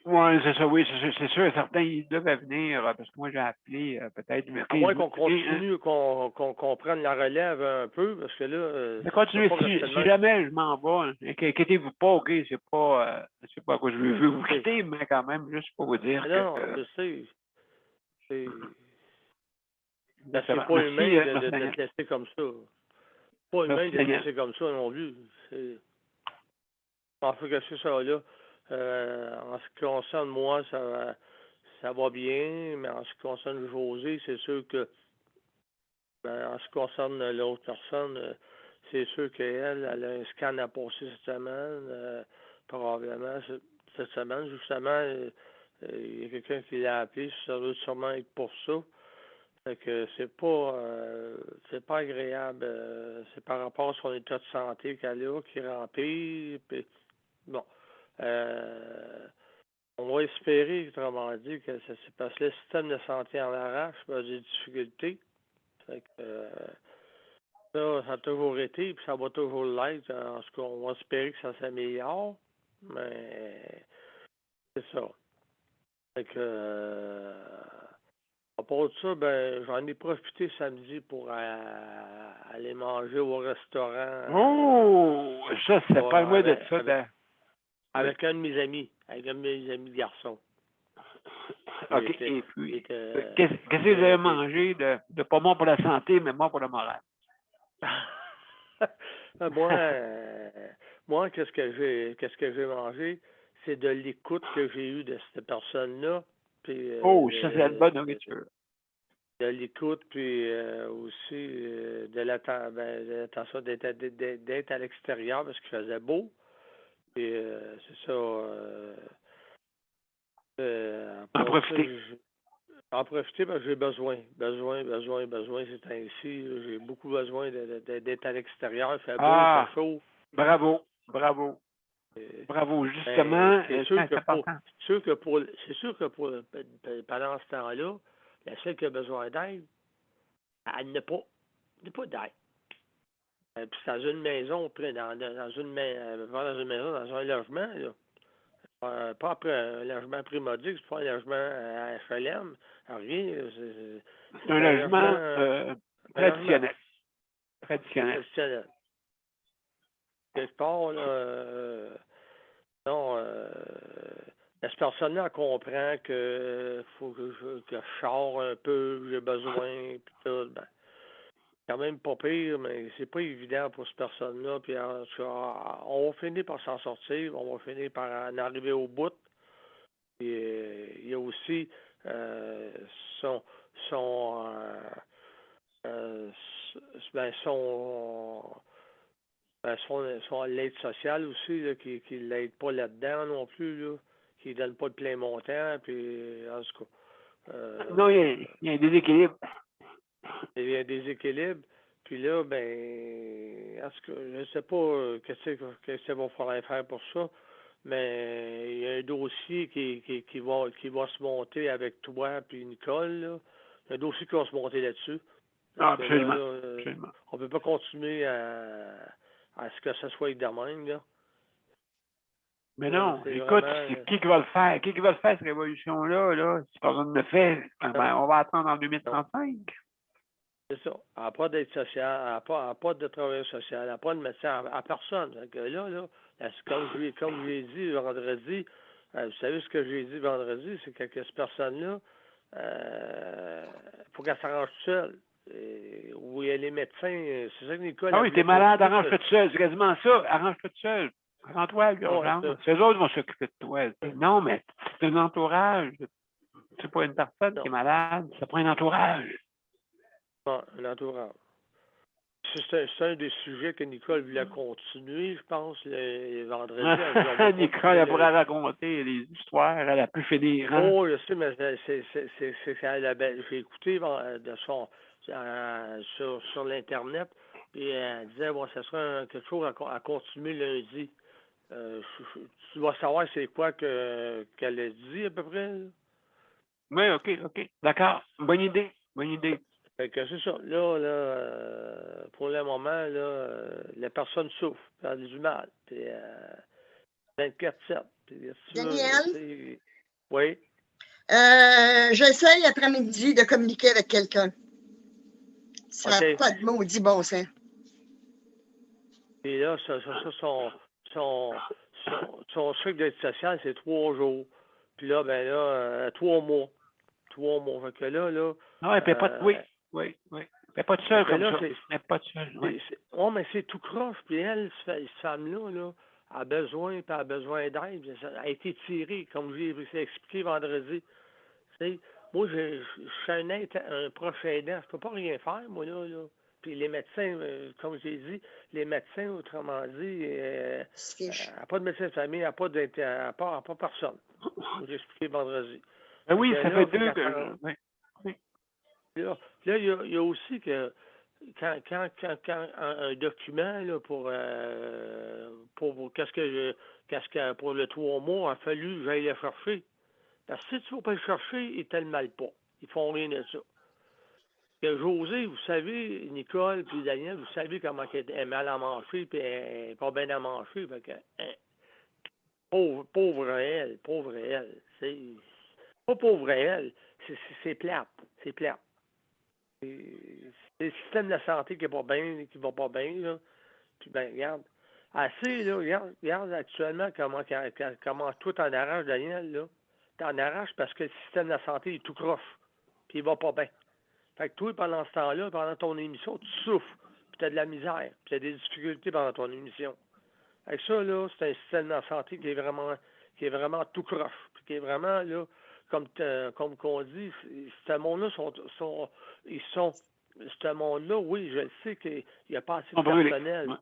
Oui, c'est ça, oui, c'est sûr. Certains, ils devaient venir, parce que moi, j'ai appelé peut-être... À moins qu'on continue, qu'on prenne la relève un peu, parce que là... Mais continuez, si jamais je m'en vais, inquiétez-vous pas, OK, c'est pas à quoi je veux vous quitter, mais quand même, juste pour vous dire non, que... je sais. C'est pas humain de te laisser comme ça. Pas humain de te laisser comme ça non plus. En fait que c'est ça, là. En ce qui concerne moi, ça va bien, mais en ce qui concerne José, c'est sûr que en ce qui concerne l'autre personne, c'est sûr qu'elle a un scan à passer cette semaine, probablement cette semaine, justement. Il y a quelqu'un qui l'a appelé, ça doit sûrement être pour ça. Fait que c'est pas agréable. C'est par rapport à son état de santé qu'elle a qui remplit. Puis, bon. On va espérer, autrement dit, que ça c'est parce que le système de santé en arrache, des difficultés. Fait que ça a toujours été, puis ça va toujours l'être. En ce qu'on va espérer que ça s'améliore. Mais c'est ça. Fait que à part de ça, j'en ai profité samedi pour aller manger au restaurant. Oh! ça, c'est Ouais, pas loin de avec, ça. avec un de mes amis, avec un de mes amis de garçon. Il OK. était- Et puis, il était, qu'est-ce que il vous avez était- mangé de pas bon pour la santé, mais bon pour le moral? moi, moi, qu'est-ce que j'ai mangé? C'est de l'écoute que j'ai eue de cette personne-là. Puis, Oh, ça, c'est une bonne nourriture. de l'écoute, puis aussi de l'attention d'être à l'extérieur parce qu'il faisait beau. Puis c'est ça. En Après ça, profiter. en profiter parce que j'ai besoin, c'est ainsi. J'ai beaucoup besoin d'être à l'extérieur. Il fait beau, il Ah, fait chaud. bravo, bravo, Euh, bravo. Ben, Justement, c'est sûr c'est que important. pendant ce temps-là, la seule qui a besoin d'aide, elle n'a pas. Elle n'a pas d'aide. Puis dans une maison, puis dans une maison, dans un logement, là. Pas après un logement primodique, c'est pas un logement à HLM, rien. C'est un logement traditionnel. Traditionnel. Traditionnel. Quelque part, là, non, cette personne-là elle comprend que faut que je sors un peu, j'ai besoin, puis tout. Ben, quand même pas pire, mais c'est pas évident pour cette personne-là. Puis en tout cas, on va finir par s'en sortir, on va finir par en arriver au bout. Puis, il y a aussi son son ben, son l'aide sociale aussi, là, qui l'aide pas là-dedans non plus, là, qui donne pas de plein montant, puis en tout cas. Non, il y a un déséquilibre. Il y a un déséquilibre. Puis là, ben, en tout cas, je ne sais pas qu'est-ce qu'il va falloir faire pour ça, mais il y a un dossier qui va se monter avec toi puis Nicole, là. Il y a un dossier qui va se monter là-dessus. Ah, Parce que là, absolument. on peut pas continuer à ce que ça soit de même, là. Mais non, C'est écoute, vraiment... c'est qui va le faire? Qui va le faire, cette révolution-là? Là? Si personne ne le fait, ben, on va attendre en 2035. C'est ça. Elle n'a pas d'aide sociale, elle n'a pas de travailleur social, elle n'a pas de médecin, à personne. Donc là, comme j'ai dit vendredi, vous savez ce que j'ai dit vendredi, c'est que cette personne-là, faut qu'elle s'arrange toute seule. Où il y a les médecins, c'est ça que Nicole Ah a oui, voulu t'es malade, continuer. arrange-toi tout seul. C'est quasiment ça. Arrange-toi tout seul. Rends-toi à l'urgence. ça. Ces autres vont s'occuper de toi. Non, mais c'est un entourage. C'est pas une personne Non. qui est malade. C'est pas un entourage. Non, un entourage. C'est un des sujets que Nicole voulait continuer, je pense, le vendredi. Nicole, elle pourrait raconter les histoires. Elle a pu finir. Hein? Oh, je sais, mais j'ai écouté de son sur l'Internet, puis elle disait bon, ça serait quelque chose à continuer lundi. Tu vas savoir c'est quoi qu'elle a dit à peu près. Là. Oui, OK. D'accord. Bonne idée. Fait que c'est ça. Là, pour le moment, là, la personne souffre, elle a du mal. Puis 24/7. Puis, Daniel, oui. j'essaye après-midi de communiquer avec quelqu'un. Ça n'a pas de maudit bon sens. Et là, son truc d'aide sociale, c'est 3 jours. Puis là, 3 mois. 3 mois. Fait que là... Non, elle ne pas de... Oui. Elle n'est pas toute seule comme ça. Elle n'est pas toute seule. Oui, mais c'est tout croche. Puis elle, cette femme-là, là, a besoin d'aide. Elle a été tirée, comme j'ai expliqué vendredi. T'sais, moi, je suis un proche aidant. Je peux pas rien faire, moi, là. Puis les médecins, comme j'ai dit, les médecins, autrement dit, pas de médecin de famille, pas personne. J'ai expliqué vendredi. Oui, ça fait 2 que... Oui. Là, il y a aussi que quand un document là, pour pour le 3 mois, il a fallu que j'aille le chercher. Parce que si tu ne vas pas le chercher, ils ne te le mêlent pas. Ils font rien de ça. Que José, vous savez, Nicole puis Daniel, vous savez comment elle est mal à manger puis elle n'est pas bien à manger. Fait que, pauvre elle. C'est pas pauvre elle. C'est plate. C'est plate. C'est le système de la santé qui va pas bien, là. Puis regarde, Assez, là, regarde actuellement comment tout t'en arrache, Daniel, là. T'en arraches parce que le système de la santé est tout croche, puis il va pas bien. Fait que toi, pendant ce temps-là, pendant ton émission, tu souffres, puis t'as de la misère, puis t'as des difficultés pendant ton émission. Fait que ça, là, c'est un système de la santé qui est vraiment tout croche, puis qui est vraiment, là, comme qu'on dit, ce monde-là ce monde-là, oui, je le sais qu'il n'y a pas assez de personnel. Ouais.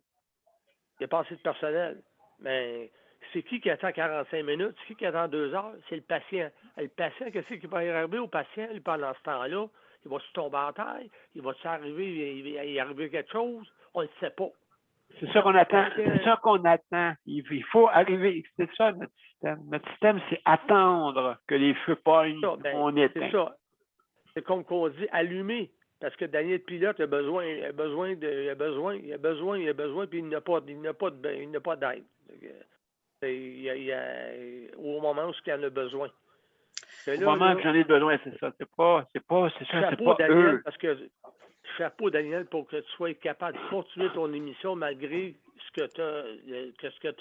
Il n'y a pas assez de personnel. Mais c'est qui attend 45 minutes? C'est qui attend 2 heures? C'est le patient. Le patient, qu'est-ce qui va arriver au patient lui, pendant ce temps-là? Il va se tomber en terre? Il va-tu arriver, il va y arriver quelque chose? On ne le sait pas. C'est ça qu'on attend. C'est ça qu'on attend. Il faut arriver. C'est ça notre système. Notre système, c'est attendre que les feux pognent. On éteint. C'est ça. C'est comme qu'on dit allumer. Parce que Daniel Pilote a besoin, puis il n'a pas d'aide. Au moment où il en a besoin. Au moment que j'en ai besoin, c'est ça. C'est pas Daniel, eux. parce que chapeau, Daniel, pour que tu sois capable de continuer ton émission malgré ce que tu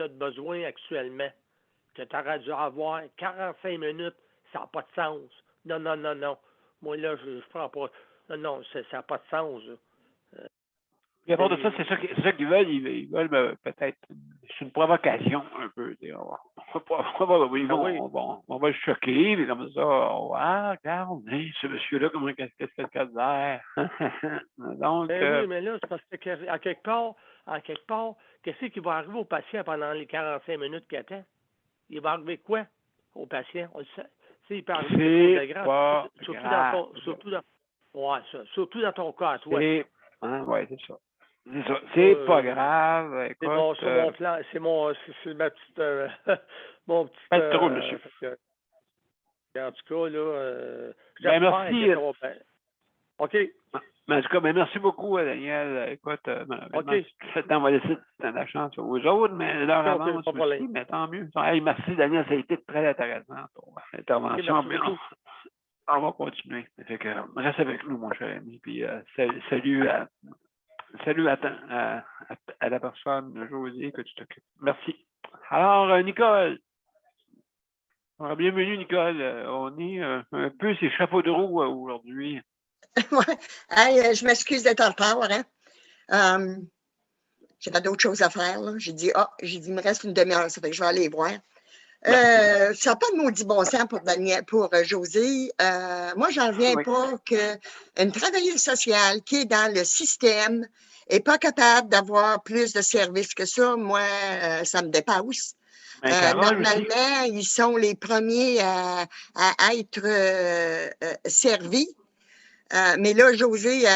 as de besoin actuellement. Que tu aurais dû avoir 45 minutes, ça n'a pas de sens. Non. Moi, là, je prends pas. Non, ça n'a pas de sens. Et à part de ça, c'est ça qu'ils veulent. Ils veulent peut-être. C'est une provocation un peu. On va le choquer, mais comme ça, regarde, ce monsieur-là, qu'est-ce qu'il a de l'air? Donc. Oui, mais là, c'est parce que à quelque part, qu'est-ce qui va arriver au patient pendant les 45 minutes qu'il attend? Il va arriver quoi au patient? On le sait. Il peut arriver quelque chose de grave. Surtout dans ton cas, toi. Oui, c'est ça. C'est ça. C'est pas grave. Écoute, c'est mon plan. C'est ma petite. Mon petit. Pas trop, monsieur. En tout cas, là. Merci. OK. Mais en tout cas, merci beaucoup, Daniel. Écoute, on va laisser la chance aux autres, mais leur avance aussi, mais tant mieux. Hey, merci, Daniel. Ça a été très intéressant, ton intervention. On va continuer. Fait que, reste avec nous, mon cher ami. Puis, salut à la personne, José, que tu t'occupes. Merci. Alors, Nicole. Bienvenue, Nicole. On est un peu ces chapeaux de roue aujourd'hui. Ouais. Je m'excuse d'être en retard. Hein? J'avais d'autres choses à faire. J'ai dit, il me reste une demi-heure, ça fait que je vais aller voir. Ça n'a pas de maudit bon sens pour José. Moi, j'en reviens pas qu'une travailleuse sociale qui est dans le système n'est pas capable d'avoir plus de services que ça. Moi, ça me dépasse. Normalement, ils sont les premiers à être servis. Mais là, José,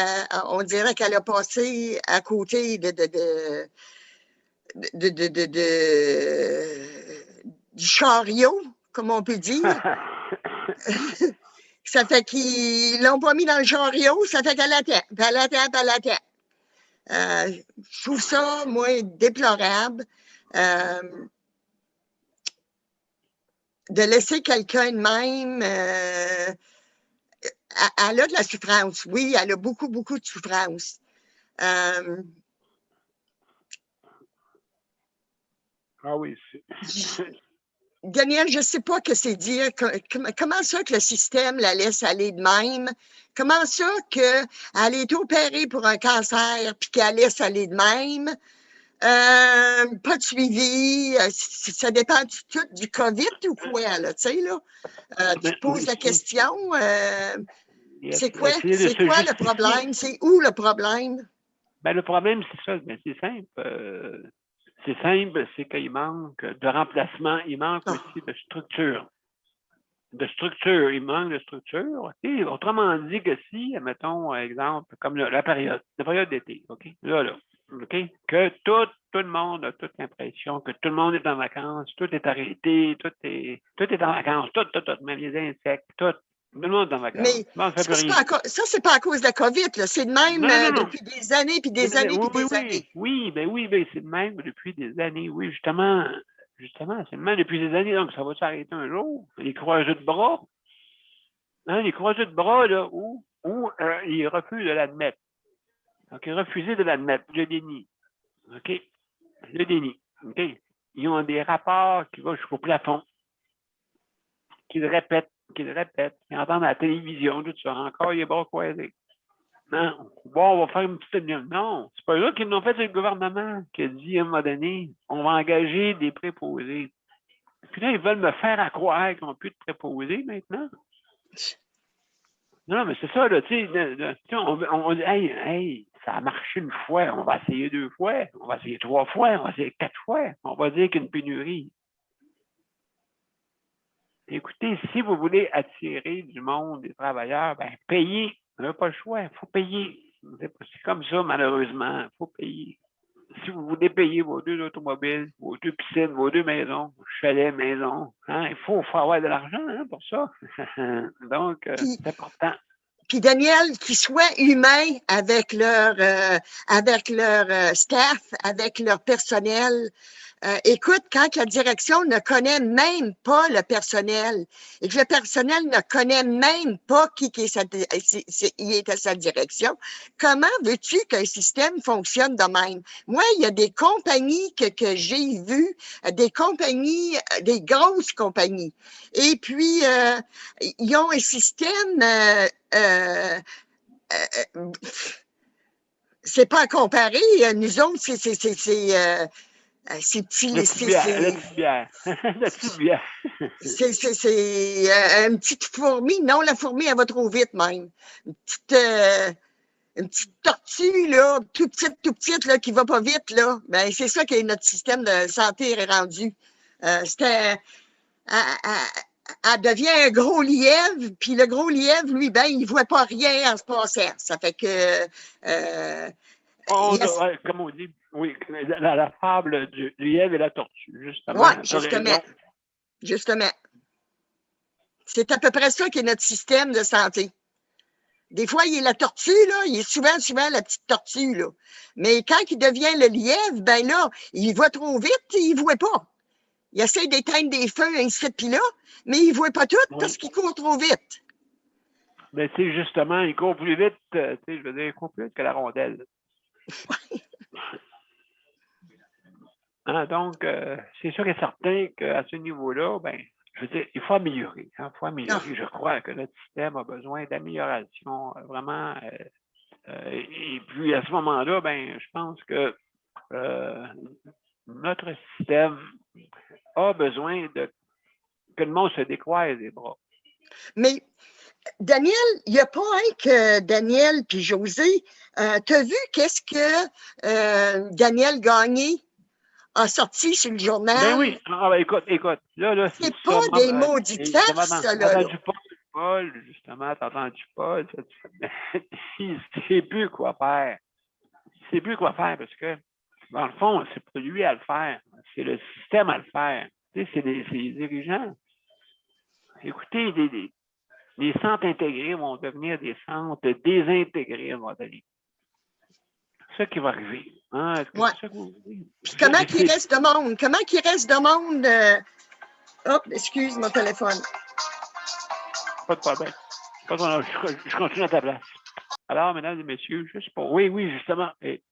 on dirait qu'elle a passé à côté du chariot, comme on peut dire. Ça fait qu'ils l'ont pas mis dans le chariot, ça fait qu'elle attend. Je trouve ça, moi, déplorable. De laisser quelqu'un de même, elle a de la souffrance. Oui, elle a beaucoup, beaucoup de souffrance. Oui, Daniel, je ne sais pas que c'est dire. Comment ça que le système la laisse aller de même? Comment ça qu'elle est opérée pour un cancer puis qu'elle laisse aller de même? Pas de suivi. Ça dépend tout du COVID ou quoi, là, tu sais, là? Tu te poses la question. C'est quoi le problème? C'est où le problème? Le problème, c'est ça. C'est simple. C'est qu'il manque de remplacement, il manque aussi de structure. Il manque de structure. Et autrement dit que si, mettons, exemple, comme la période d'été, OK? Là, OK? Que tout le monde a toute l'impression que tout le monde est en vacances, tout est arrêté, tout est en vacances, tout, même les insectes, tout. Tout le monde est en vacances. Mais ça, c'est pas à cause de la COVID, là. C'est de même depuis des années, puis des années, puis des années. Oui, c'est de même depuis des années. Oui, justement, c'est de même depuis des années. Donc, ça va s'arrêter un jour. Les croisés de bras. Les croisés de bras, là, où ils refusent de l'admettre. Donc, ils refusaient de l'admettre. Je dénie. OK? le déni. OK? Ils ont des rapports qui vont jusqu'au plafond, qu'ils répètent. Ils entendent à la télévision, tout ça. Encore, il est bras croisés. Non. Bon, on va faire une petite réunion. Non, c'est pas eux qui l'ont fait, c'est le gouvernement qui a dit à un moment donné, on va engager des préposés. Puis là, ils veulent me faire croire qu'ils n'ont plus de préposés maintenant. Non, mais c'est ça, là, tu sais, on dit, hey, ça a marché une fois, on va essayer 2 fois, on va essayer 3 fois, on va essayer 4 fois, on va dire qu'une pénurie. Écoutez, si vous voulez attirer du monde, des travailleurs, ben payez. On n'a pas le choix, il faut payer. C'est comme ça, malheureusement, il faut payer. Si vous voulez payer vos 2 automobiles, vos 2 piscines, vos 2 maisons, chalets, maisons, hein, il faut avoir de l'argent pour ça. Donc, c'est important. Puis Daniel, qu'ils soient humains avec leur staff, avec leur personnel. Écoute, quand la direction ne connaît même pas le personnel et que le personnel ne connaît même pas qui est à sa direction, comment veux-tu qu'un système fonctionne de même? Moi, il y a des compagnies que j'ai vues, des compagnies, des grosses compagnies. Et puis, ils ont un système c'est pas à comparer. Nous autres, c'est petit. La petite bière. La petite bière. C'est une petite fourmi. Non, la fourmi, elle va trop vite même. Une petite tortue, là, tout petite, là, qui va pas vite, là. Ben, c'est ça que notre système de santé est rendu. Elle devient un gros lièvre, puis le gros lièvre, lui, ben, il voit pas rien en se passant. Ça fait que... comme on dit, oui, la fable du lièvre et la tortue, justement. Oui, justement. C'est à peu près ça qui est notre système de santé. Des fois, il est la tortue, là, il est souvent la petite tortue, là. Mais quand il devient le lièvre, ben là, il voit trop vite, il ne voit pas. Il essaie d'éteindre des feux, ainsi de puis là, mais il ne voit pas tout parce qu'il court trop vite. Ben, c'est justement, il court plus vite, je veux dire, il court plus vite que la rondelle. Hein, donc, c'est sûr et certain qu'à ce niveau-là, ben, je veux dire, il faut améliorer. Il faut améliorer. Je crois que notre système a besoin d'amélioration, vraiment. Et puis, à ce moment-là, ben, je pense que notre système a besoin que le monde se décroise les bras. Mais, Daniel, il n'y a pas un que Daniel puis José, t'as vu qu'est-ce que Daniel Gagné a sorti sur le journal? Ben oui. Ah, ben, écoute. Là, c'est pas des maudites farces, ça, là. T'as entendu Paul, justement, t'as entendu Paul. Il sait plus quoi faire. Il sait plus quoi faire parce que, dans le fond, c'est pas lui à le faire. C'est le système à le faire. Tu sais, c'est les dirigeants. Écoutez, les centres intégrés vont devenir des centres désintégrés à un moment donné. C'est ça qui va arriver. Hein? Est-ce que c'est ça que vous dites? Puis comment qu'il reste de monde? Comment qu'il reste de monde? Hop, excuse mon téléphone. Pas de problème. Je continue à ta place. Alors, mesdames et messieurs, juste pour... Oui, justement. Et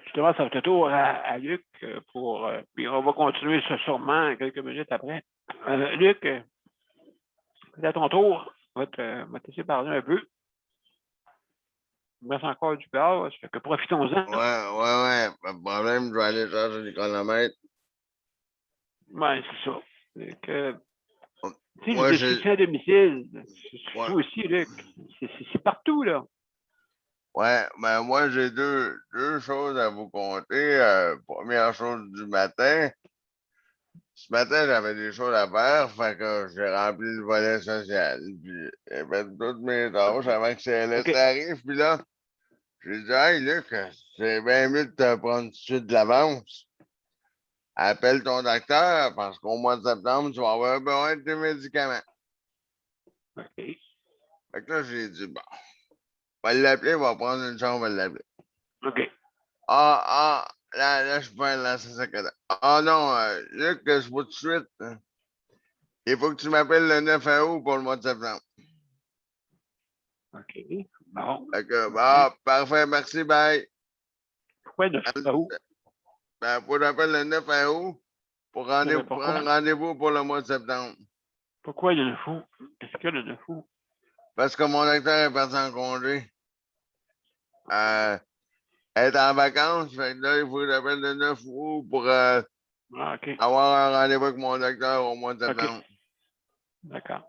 justement, ça va être le tour à Luc pour... puis on va continuer ça sûrement quelques minutes après. Luc, c'est à ton tour. On va te laisser parler un peu. Il me reste encore du gaz, fait que profitons-en. Ouais, pas de problème, je vais aller chercher les chronomètres. Ouais, c'est ça. Que, tu sais, Moi, le soutien à domicile, c'est aussi, Luc. C'est partout, là. Ouais, ben moi, j'ai deux choses à vous conter. Première chose du matin. Ce matin, j'avais des choses à faire, fait que j'ai rempli le volet social. Puis j'ai fait toutes mes tâches avant que CLS arrive. Puis là, j'ai dit, hey Luc, c'est bien mieux de te prendre tout de suite de l'avance. Appelle ton docteur parce qu'au mois de septembre, tu vas avoir besoin de tes médicaments. OK. Fait que là, j'ai dit, bon, on va l'appeler, on va prendre une chambre, on va l'appeler. OK. Là, je peux lancer ça que là. Ah non, Luc, je vois tout de suite. Hein. Il faut que tu m'appelles le 9 août pour le mois de septembre. OK. Bon. Fait que, bon, parfait, merci, bye. Pourquoi 9 août? Ben, pour l'appel le 9 août, pour Mais prendre rendez-vous pour le mois de septembre. pourquoi il y a 9 août? Qu'est-ce qu'il y a le 9 août? Parce que mon docteur est parti en congé. Elle est en vacances, fait que là, il faut que j'appelle le 9 août pour Ah, OK. avoir un rendez-vous avec mon docteur au mois de septembre. D'accord.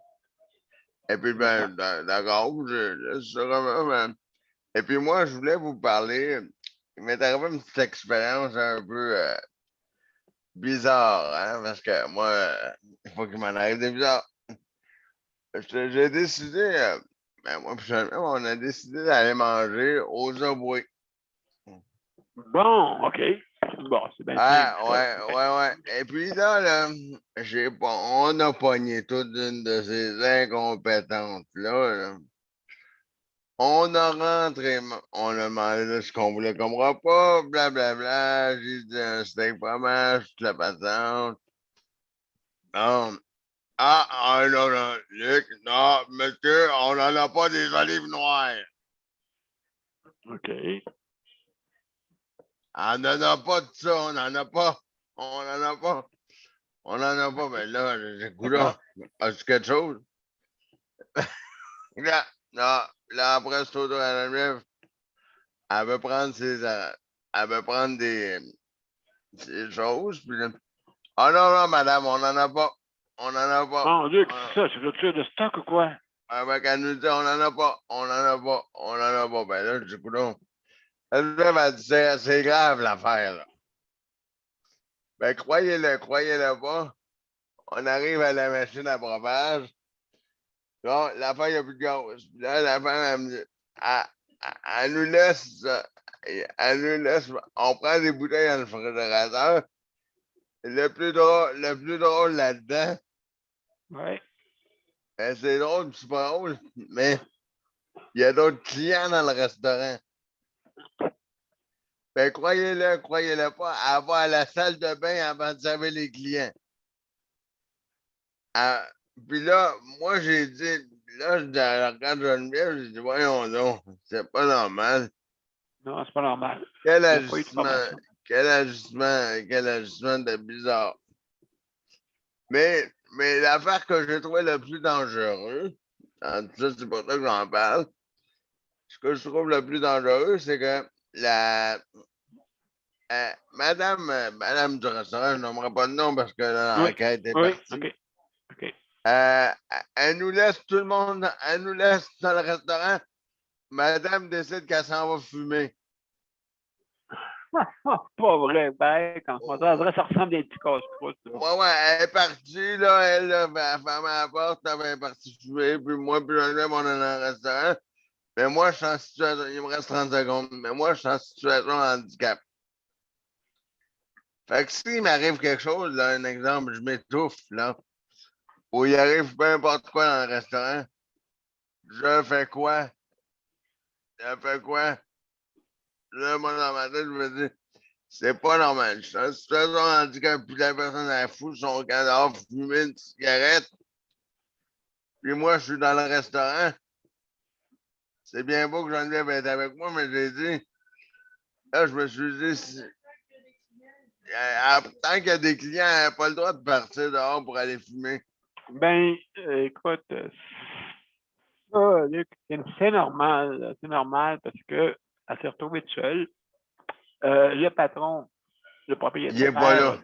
Et puis, ben, d'accord, je serai ben. Et puis, moi, je voulais vous parler. Il m'est arrivé une petite expérience un peu bizarre, hein, parce que moi, il faut qu'il m'en arrive des bizarres. J'ai décidé, ben, moi, personnellement, on a décidé d'aller manger aux Subway. Bon, OK. Bon, c'est bien Ah, simple. ouais. Et puis là, on a pogné toute une de ces incompétentes-là. Là. On a rentré, on a demandé ce qu'on voulait comme repas, blablabla. J'ai dit un steak fromage, toute la patente. Non. Non, Luc, non, monsieur, on n'en a pas des olives noires. OK. On n'en a pas de ça, on n'en a pas. On n'en a pas. On n'en a pas, mais là, j'ai coulé. As-tu quelque chose? Là, non, là, après, c'est autour à la Geneviève. Elle veut prendre elle veut prendre ces choses. Puis là, ah non, madame, on n'en a pas. On n'en a pas. Mon Dieu, qu'est-ce que c'est ça? C'est rupture de stock ou quoi? Avec elle nous dit, on n'en a pas. On n'en a pas. On n'en a pas. Ben là, du coup, là, elle m'a dit, c'est grave l'affaire, là. Ben, croyez-le pas. On arrive à la machine à breuvage. Là, l'affaire, il n'y a plus de gaz. Puis là, la femme, elle me dit, elle nous laisse, elle nous laisse, on prend des bouteilles dans le réfrigérateur. Le plus drôle là-dedans, Oui. ben, c'est drôle, c'est pas drôle, mais il y a d'autres clients dans le restaurant. Ben, croyez-le pas, elle va à la salle de bain avant de servir les clients. Ah, puis là, moi, j'ai dit, là, je regarde Geneviève, j'ai dit, voyons donc, c'est pas normal. Non, c'est pas normal. Quel Il n'y a pas eu de ajustement, formation. quel ajustement de bizarre. Mais l'affaire que j'ai trouvé le plus dangereux, en tout cas, c'est pour ça que j'en parle. Ce que je trouve le plus dangereux, c'est que Madame du restaurant, je nommerai pas de nom parce que Oui. l'enquête est Oui. partie. OK. Elle nous laisse tout le monde, elle nous laisse dans le restaurant. Madame décide qu'elle s'en va fumer. Pas vrai, ben, quand on entend ça ressemble à des petits casse-croûtes. Ouais, elle est partie, là, elle, là, ben, elle ferme la porte, elle est partie fumer, puis moi, puis Geneviève, on est dans le restaurant. Mais moi, je suis en situation, il me reste 30 secondes, mais moi, je suis en situation de handicap. Fait que s'il m'arrive quelque chose, là, un exemple, je m'étouffe, là, ou il arrive peu importe quoi dans le restaurant, je fais quoi? Je fais quoi? Là, moi, dans ma tête, je me dis, c'est pas normal. Je suis en situation de handicap, puis la personne, elle fout son cadavre, fumer une cigarette, puis moi, je suis dans le restaurant. C'est bien beau que Geneviève est avec moi, mais j'ai dit, là, je me suis dit, tant qu'il y a des clients, elle n'a pas le droit de partir dehors pour aller fumer. Ben, écoute, ça, Luc, c'est normal. C'est normal parce que elle s'est retrouvée toute seule. Le patron, le propriétaire, Il est pas là.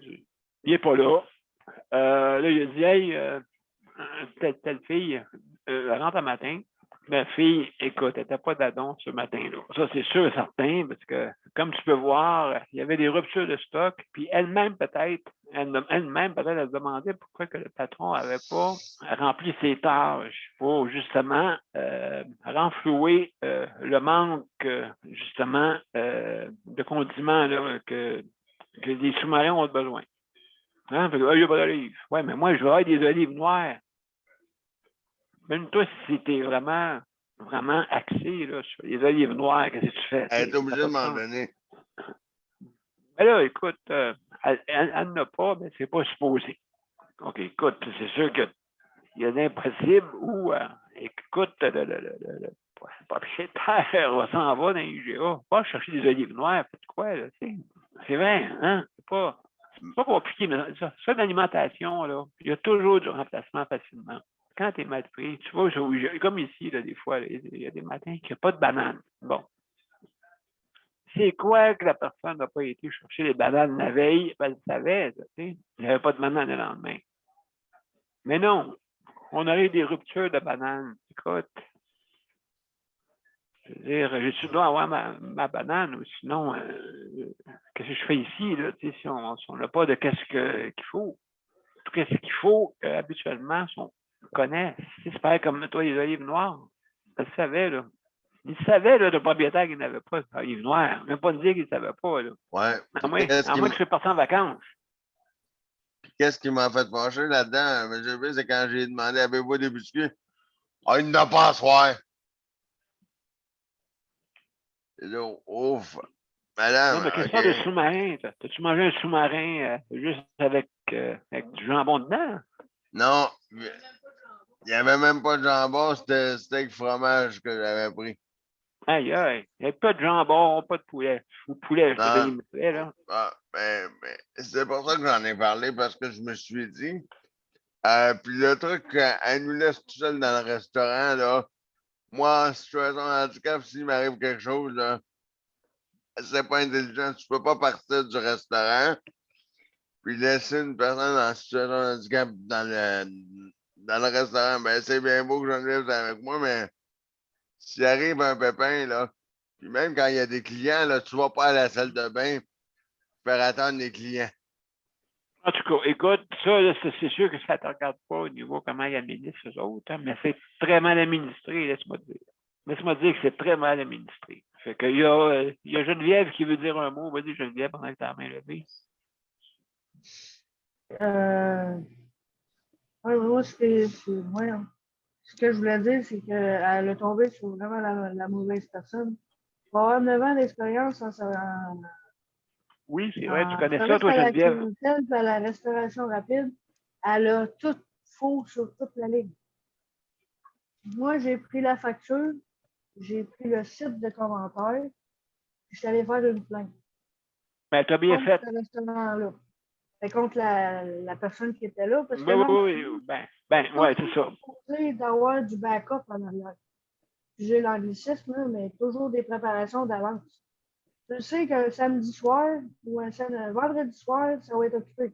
Il n'est pas là. Là, il a dit, hey, telle fille, rentre un matin. Ma fille, écoute, elle n'était pas d'adon ce matin-là. Ça, c'est sûr et certain, parce que, comme tu peux voir, il y avait des ruptures de stock, puis elle-même, peut-être, elle demandait pourquoi que le patron n'avait pas rempli ses tâches pour, justement, renflouer le manque, justement, de condiments là, que les sous-marins ont besoin. Hein? Fait que, il n'y a pas d'olives. Oui, mais moi, je veux avoir des olives noires. Même toi, si c'était vraiment axé là, sur les olives noires, qu'est-ce que tu fais? Elle est obligée de m'en donner. Mais là, écoute, elle n'a pas, mais c'est pas supposé. OK, écoute, c'est sûr qu'il y a l'impossible où, écoute, le propriétaire s'en va dans les IGA, va chercher des olives noires, faites quoi, là, tu sais? C'est vrai, hein? C'est pas compliqué, mais ça d'alimentation, là, il y a toujours du remplacement facilement. Quand tu es mal pris, tu vois, comme ici, là, des fois, là, il y a des matins qu'il n'y a pas de banane. Bon. C'est quoi que la personne n'a pas été chercher les bananes la veille? Ben, elle savait, tu sais. Il n'y avait pas de banane le lendemain. Mais non, on aurait eu des ruptures de bananes. Écoute, je veux dire, je dois avoir ma banane ou sinon, qu'est-ce que je fais ici, là, tu sais, si on n'a pas de qu'il faut. Tout ce qu'il faut, habituellement, on connaît. C'est pareil comme toi, les olives noires. Je le savais, là. Il savait, là, le propriétaire qu'il n'avait pas d'olives noires. Même pas de dire qu'il ne savait pas, là. Ouais. À moins que je sois parti en vacances. Qu'est-ce qui m'a fait fâcher là-dedans, M. B, c'est quand j'ai demandé avez-vous des biscuits? Ah, il n'a pas à soir. Et là, ouf. Madame, Non, mais quelle OK. sorte de sous-marin? T'as-tu mangé un sous-marin juste avec du jambon dedans? Non, il n'y avait même pas de jambon, c'était steak fromage que j'avais pris. Aïe, aïe. Il n'y avait pas de jambon, pas de poulet. Ou poulet, je te donne Non. une poulet, là. Ah, ben, c'est pour ça que j'en ai parlé, parce que je me suis dit. Puis le truc, elle nous laisse tout seul dans le restaurant, là. Moi, en situation de handicap, s'il m'arrive quelque chose, là, c'est pas intelligent. Tu peux pas partir du restaurant puis laisser une personne en situation de handicap dans le restaurant. Ben, c'est bien beau que j'en laisse avec moi, mais s'il arrive un pépin, là, puis même quand il y a des clients, là, tu vas pas à la salle de bain faire attendre les clients. En tout cas, écoute, ça, là, c'est sûr que ça ne te regarde pas au niveau comment ils administrent eux autres, hein, mais c'est très mal administré, laisse-moi te dire. Laisse-moi te dire que c'est très mal administré. Fait que il y a Geneviève qui veut dire un mot. Vas-y, Geneviève, pendant que tu as la main levée. Ouais, moi, ce que je voulais dire, c'est qu'elle est tombée sur vraiment la mauvaise personne. Pour avoir 9 ans d'expérience Oui, c'est vrai, tu en connais ça, service toi, à la Geneviève. clientèle et à la restauration rapide, elle a tout faux sur toute la ligne. Moi, j'ai pris la facture, j'ai pris le site de commentaires, puis je suis allée faire une plainte Ben, t'as bien contre fait. ce restaurant-là. Contre la personne qui était là, parce que Oui, non, oui, oui. Ouais, c'est ça. supposé d'avoir du backup en arrière. J'ai l'anglicisme, là, mais toujours des préparations d'avance. Je sais qu'un samedi soir ou un vendredi soir, ça va être occupé.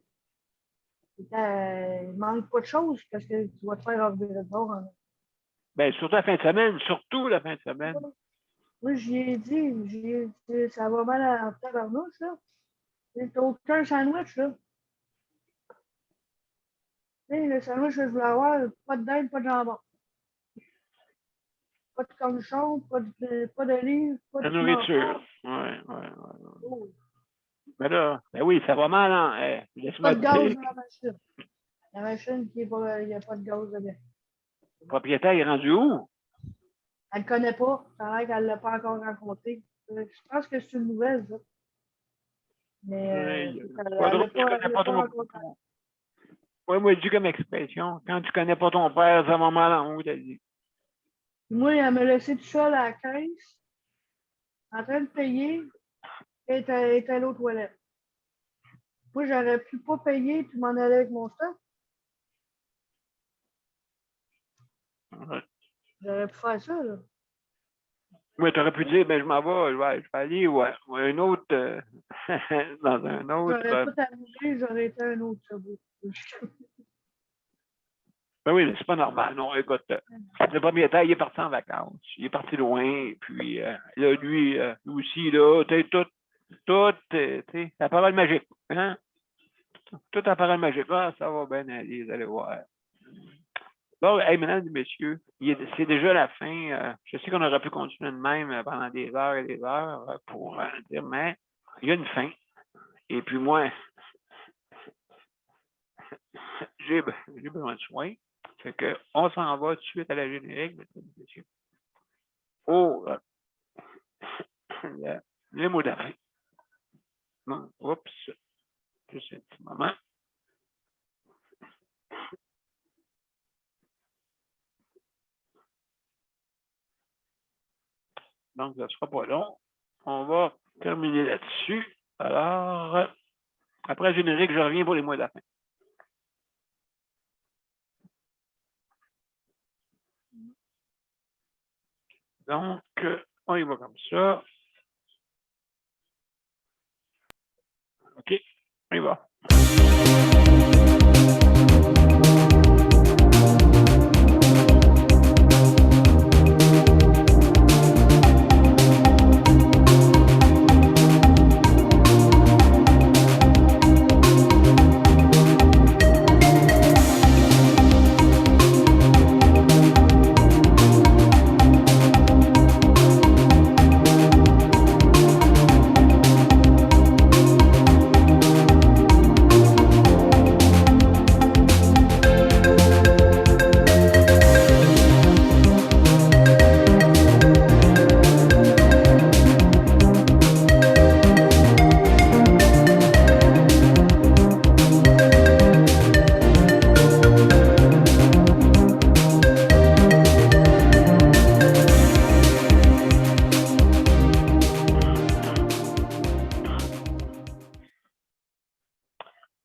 Il manque pas de choses parce que tu vas te faire revirer de bord. Ben, surtout la fin de semaine, surtout la fin de semaine. Moi, j'y ai dit, ça va mal en tabarnouche, là. T'as aucun sandwich, là. Le sandwich que je voulais avoir, pas de dinde, pas de jambon. Pas de cornichon, pas d'olive, pas de La piment. nourriture. Ouais. Oh, Ben là, ben oui, ça va mal, hein. pas Laisse-moi de te gaz dire. dans la machine. La machine, il n'y a pas de gaz dedans. Le propriétaire est rendu où? Elle ne connaît pas. Ça a l'air qu'elle ne l'a pas encore rencontré. Je pense que c'est une nouvelle, ça. Mais C'est pas drôle, tu connais pas pas ton. rencontré. Oui, moi, je dis comme expression. Quand tu connais pas ton père, ça va mal en haut, t'as dit. Moi, elle m'a laissé tout seul à la caisse, en train de payer, et est allée aux toilettes. Moi, j'aurais pu pas payer puis m'en aller avec mon stock. Ouais. J'aurais pu faire ça, là. Oui, tu aurais pu dire, ben, je m'en vais, je vais aller ou un autre, dans un autre. J'aurais tout annulé, j'aurais été un autre sabot. Ben oui, c'est pas normal. Non, écoute, le propriétaire, il est parti en vacances. Il est parti loin. Puis là, lui aussi, là, tu sais, tout, tu sais, la parole magique. Hein? Toute la parole magique. Ah, ça va bien aller, vous allez voir. Bon, hey, mesdames et messieurs, c'est déjà la fin. Je sais qu'on aurait pu continuer de même pendant des heures et des heures pour dire, mais il y a une fin. Et puis moi, j'ai besoin de soins. Fait que on s'en va tout de suite à la générique, mesdames et messieurs. Oh, les mots d'après. Non, oups, juste un petit moment. Donc, ça ne sera pas long. On va terminer là-dessus. Alors, après le générique, je reviens pour les mots de la fin. Donc, on y va comme ça. OK, on y va.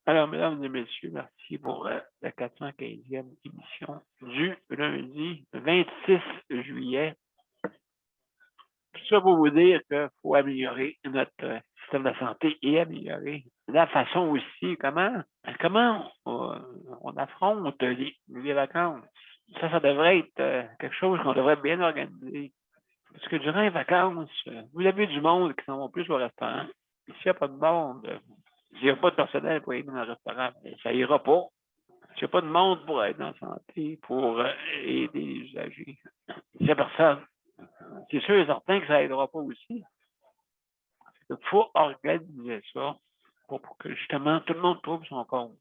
Alors, mesdames et messieurs, merci pour la 415e émission du lundi 26 juillet. Tout ça pour vous dire qu'il faut améliorer notre système de santé et améliorer la façon aussi, comment on affronte les vacances. Ça devrait être quelque chose qu'on devrait bien organiser. Parce que durant les vacances, vous avez du monde qui s'en vont plus au restaurant. S'il n'y a pas de monde, s'il n'y a pas de personnel pour aider dans le restaurant, ça ira pas. S'il n'y a pas de monde pour être en santé, pour aider les usagers, s'il n'y a personne, c'est sûr et certain que ça n'aidera pas aussi. Il faut organiser ça pour que justement tout le monde trouve son compte.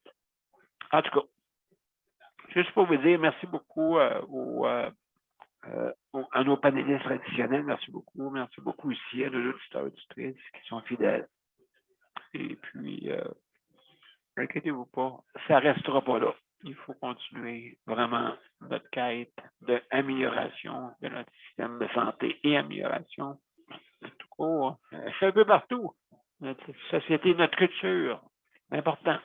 En tout cas, juste pour vous dire merci beaucoup à nos panélistes traditionnels. Merci beaucoup. Merci beaucoup aussi à nos auditeurs et auditrices qui sont fidèles. Et puis, inquiétez-vous pas, ça ne restera pas là. Il faut continuer vraiment notre quête d'amélioration de notre système de santé et amélioration de tout court. C'est un peu partout. Notre société, notre culture, c'est important.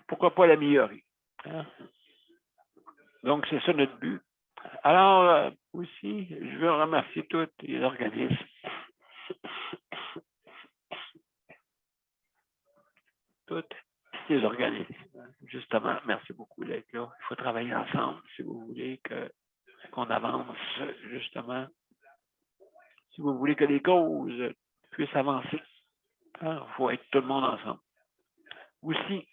Pourquoi pas l'améliorer? Hein? Donc, c'est ça notre but. Alors, aussi, je veux remercier tous les organismes. Tous les organismes. Justement, merci beaucoup d'être là. Il faut travailler ensemble si vous voulez qu'on avance, justement. Si vous voulez que les causes puissent avancer, il faut être tout le monde ensemble. Aussi,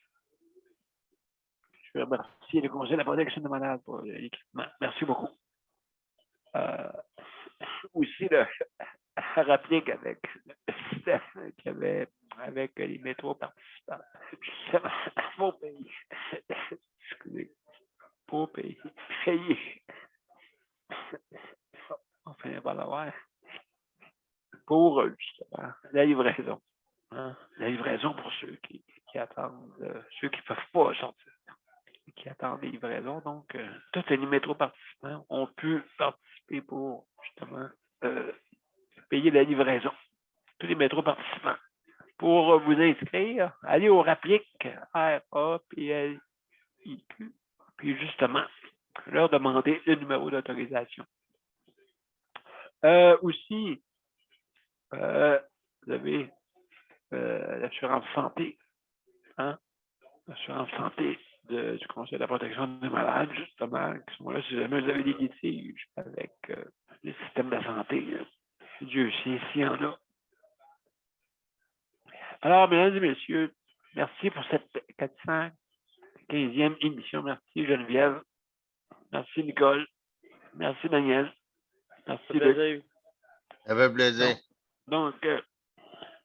je veux remercier le Conseil de la protection des malades pour l'équipement. Merci beaucoup. Aussi, le rappeler qu'avec le système qu'il y avait avec les métros participants, pour payer, excusez, pour payer, on finit par l'avoir, pour justement la livraison. Hein? La livraison pour ceux qui attendent, ceux qui ne peuvent pas sortir, qui attendent les livraisons. Donc, tous les métros participants ont pu participer pour justement payer la livraison. Tous les métros participants. Pour vous inscrire, allez au RAPLIC, R-A-P-L-I-Q, puis justement, leur demander le numéro d'autorisation. Aussi, vous avez l'assurance santé, hein? L'assurance santé du Conseil de la protection des malades, justement, qui sont là si jamais vous avez des litiges avec le système de la santé. Dieu sait s'il y en a. Alors, mesdames et messieurs, merci pour cette 415e émission. Merci Geneviève. Merci Nicole. Merci Daniel. Merci Luc. Ça fait plaisir. Donc,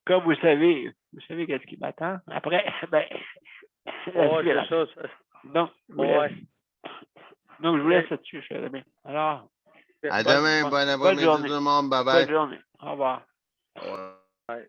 comme vous savez qu'est-ce qui m'attend. Après, ben, c'est ça. Donc, je vous laisse là-dessus, cher ami. Alors, à demain, bon après-midi tout le monde. Bye bye. Bonne journée. Au revoir. Ouais.